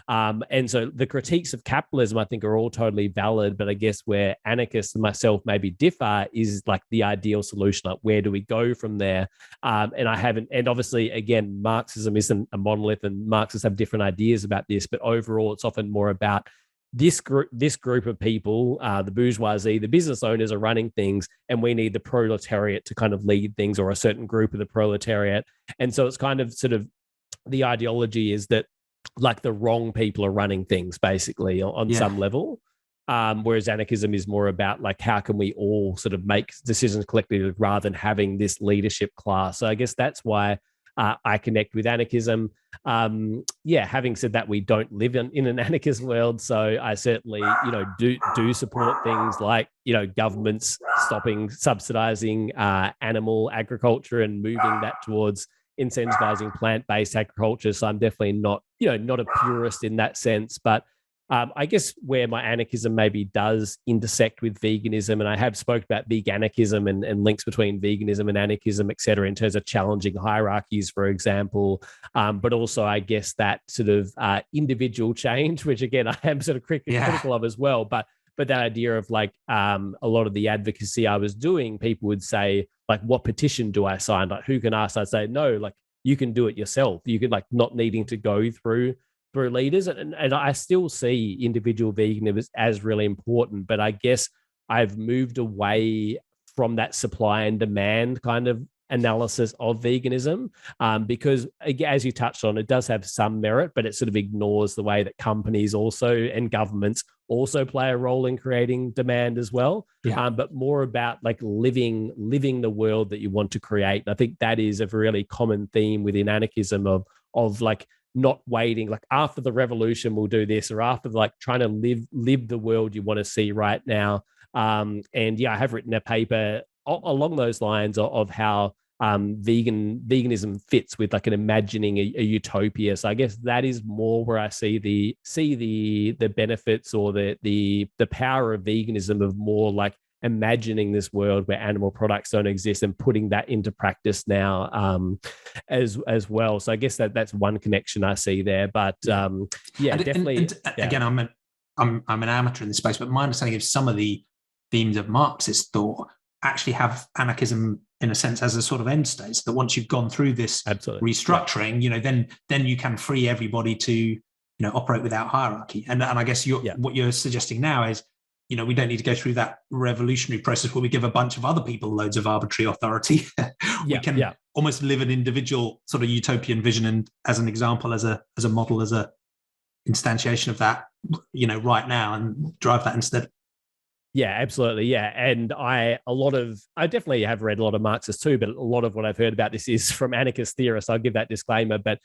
And so the critiques of capitalism, I think, are all totally valid. But I guess where anarchists and myself maybe differ is like the ideal solution. Like, where do we go from there? And obviously, again, Marxism isn't a monolith, and Marxists have different ideas about this. But overall, it's often more about this group of people, the bourgeoisie, the business owners are running things, and we need the proletariat to kind of lead things, or a certain group of the proletariat. And so it's kind of sort of the ideology is that, like, the wrong people are running things basically on some level. Whereas anarchism is more about like, how can we all sort of make decisions collectively rather than having this leadership class. So I guess that's why I connect with anarchism. Having said that, we don't live in an anarchist world. So I certainly, do support things like, governments stopping subsidizing animal agriculture and moving that towards incentivizing plant-based agriculture. So I'm definitely not a purist in that sense. But I guess where my anarchism maybe does intersect with veganism, and I have spoke about veganism and links between veganism and anarchism, et cetera, in terms of challenging hierarchies, for example. But also, I guess that sort of individual change, which again, I am sort of critical of as well. But But that idea of like a lot of the advocacy I was doing, people would say, like, what petition do I sign? Like, who can ask? I'd say, no, like, you can do it yourself. You could, like, not needing to go through leaders. And I still see individual veganism as really important, but I guess I've moved away from that supply and demand kind of analysis of veganism, because as you touched on, it does have some merit, but it sort of ignores the way that companies also and governments also play a role in creating demand as well. But more about like living the world that you want to create. And I think that is a really common theme within anarchism of like not waiting, like after the revolution we'll do this, or after like trying to live the world you want to see right now. And yeah, I have written a paper along those lines of how veganism fits with like an imagining a utopia. So I guess that is more where I see the benefits or the power of veganism, of more like imagining this world where animal products don't exist and putting that into practice now, as well. So I guess that's one connection I see there. But definitely. Again, I'm an amateur in this space, but my understanding of some of the themes of Marxist thought actually have anarchism in a sense as a sort of end state, so that once you've gone through this restructuring, then you can free everybody to operate without hierarchy. And I guess what you're suggesting now is we don't need to go through that revolutionary process where we give a bunch of other people loads of arbitrary authority. We can almost live an individual sort of utopian vision, and as an example, as a model, as a instantiation of that right now, and drive that instead. Yeah, absolutely. Yeah. And I definitely have read a lot of Marxists too, but a lot of what I've heard about this is from anarchist theorists. I'll give that disclaimer. But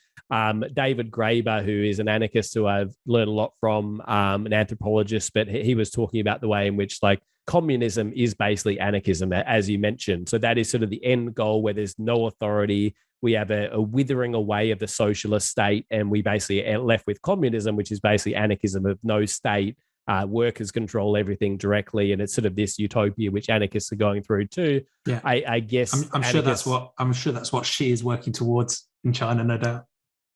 David Graeber, who is an anarchist who I've learned a lot from, an anthropologist, but he was talking about the way in which like communism is basically anarchism, as you mentioned. So that is sort of the end goal, where there's no authority. We have a withering away of the socialist state, and we basically are left with communism, which is basically anarchism of no state. Workers control everything directly, and it's sort of this utopia which anarchists are going through too. Yeah, I guess I'm sure that's what Xi is working towards in China, no doubt.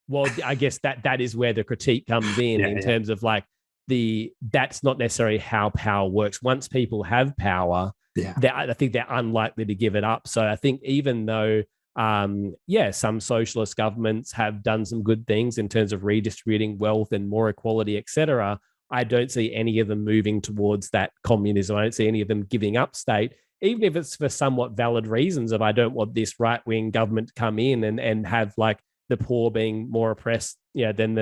Well, I guess that is where the critique comes in terms of like that's not necessarily how power works. Once people have power, I think they're unlikely to give it up. So I think even though some socialist governments have done some good things in terms of redistributing wealth and more equality, etc., I don't see any of them moving towards that communism. I don't see any of them giving up state, even if it's for somewhat valid reasons of I don't want this right-wing government to come in and have like the poor being more oppressed than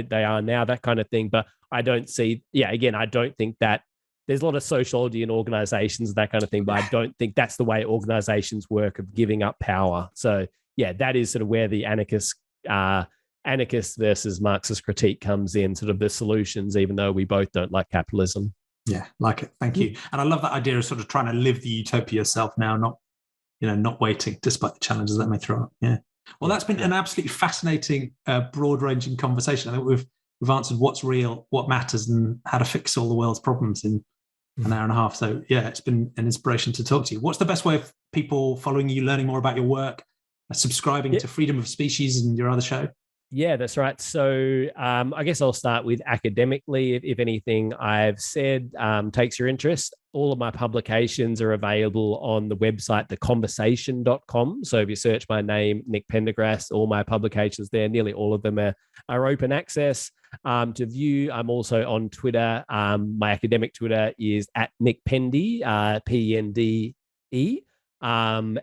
they are now, that kind of thing. But I don't see, again, I don't think that there's a lot of sociology in organizations, that kind of thing, but I don't think that's the way organizations work, of giving up power. So that is sort of where the anarchist versus Marxist critique comes in, sort of the solutions, even though we both don't like capitalism. Yeah, like it. Thank you. And I love that idea of sort of trying to live the utopia yourself now, not waiting despite the challenges that may throw up. Yeah. Well, that's been an absolutely fascinating, broad-ranging conversation. I think we've answered what's real, what matters, and how to fix all the world's problems in an hour and a half. So it's been an inspiration to talk to you. What's the best way of people following you, learning more about your work, subscribing to Freedom of Species and your other show? Yeah, that's right. So I guess I'll start with academically. If anything I've said takes your interest, all of my publications are available on the website, theconversation.com. So if you search my name, Myq Pendergrast, all my publications there, nearly all of them are open access to view. I'm also on Twitter. My academic Twitter is @MyqPendy, PNDE.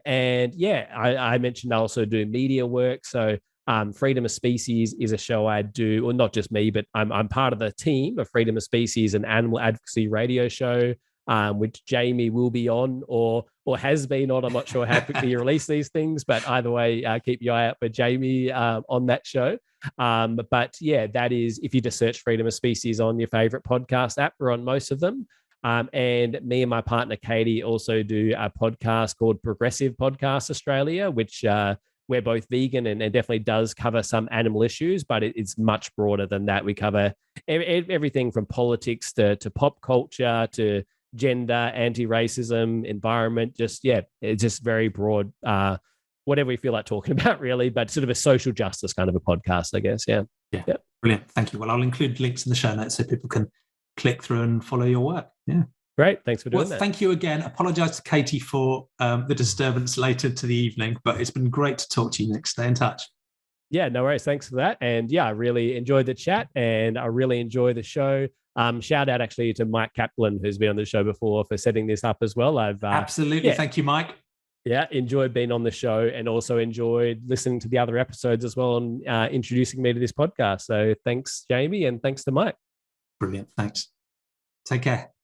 I mentioned I also do media work. So Freedom of Species is a show I do, or not just me, but I'm part of the team of Freedom of Species, an animal advocacy radio show, which Jamie will be on or has been on. I'm not sure how quickly you release these things, but either way, keep your eye out for Jamie on that show. That is, if you just search Freedom of Species on your favorite podcast app, we're on most of them. And me and my partner Katie also do a podcast called Progressive Podcast Australia, which we're both vegan and definitely does cover some animal issues, but it's much broader than that. We cover everything from politics to pop culture to gender, anti-racism, environment. It's just very broad, whatever we feel like talking about, really, but sort of a social justice kind of a podcast, I guess. Yeah. Brilliant. Thank you. Well, I'll include links in the show notes so people can click through and follow your work. Yeah. Great. Thanks for doing that. Thank you again. Apologise to Katie for the disturbance later to the evening, but it's been great to talk to you, Nick. Stay in touch. Yeah, no worries. Thanks for that. And yeah, I really enjoyed the chat and I really enjoy the show. Shout out actually to Myq Kaplan, who's been on the show before, for setting this up as well. Absolutely. Thank you, Myq. Yeah, enjoyed being on the show and also enjoyed listening to the other episodes as well and introducing me to this podcast. So thanks, Jamie, and thanks to Myq. Brilliant. Thanks. Take care.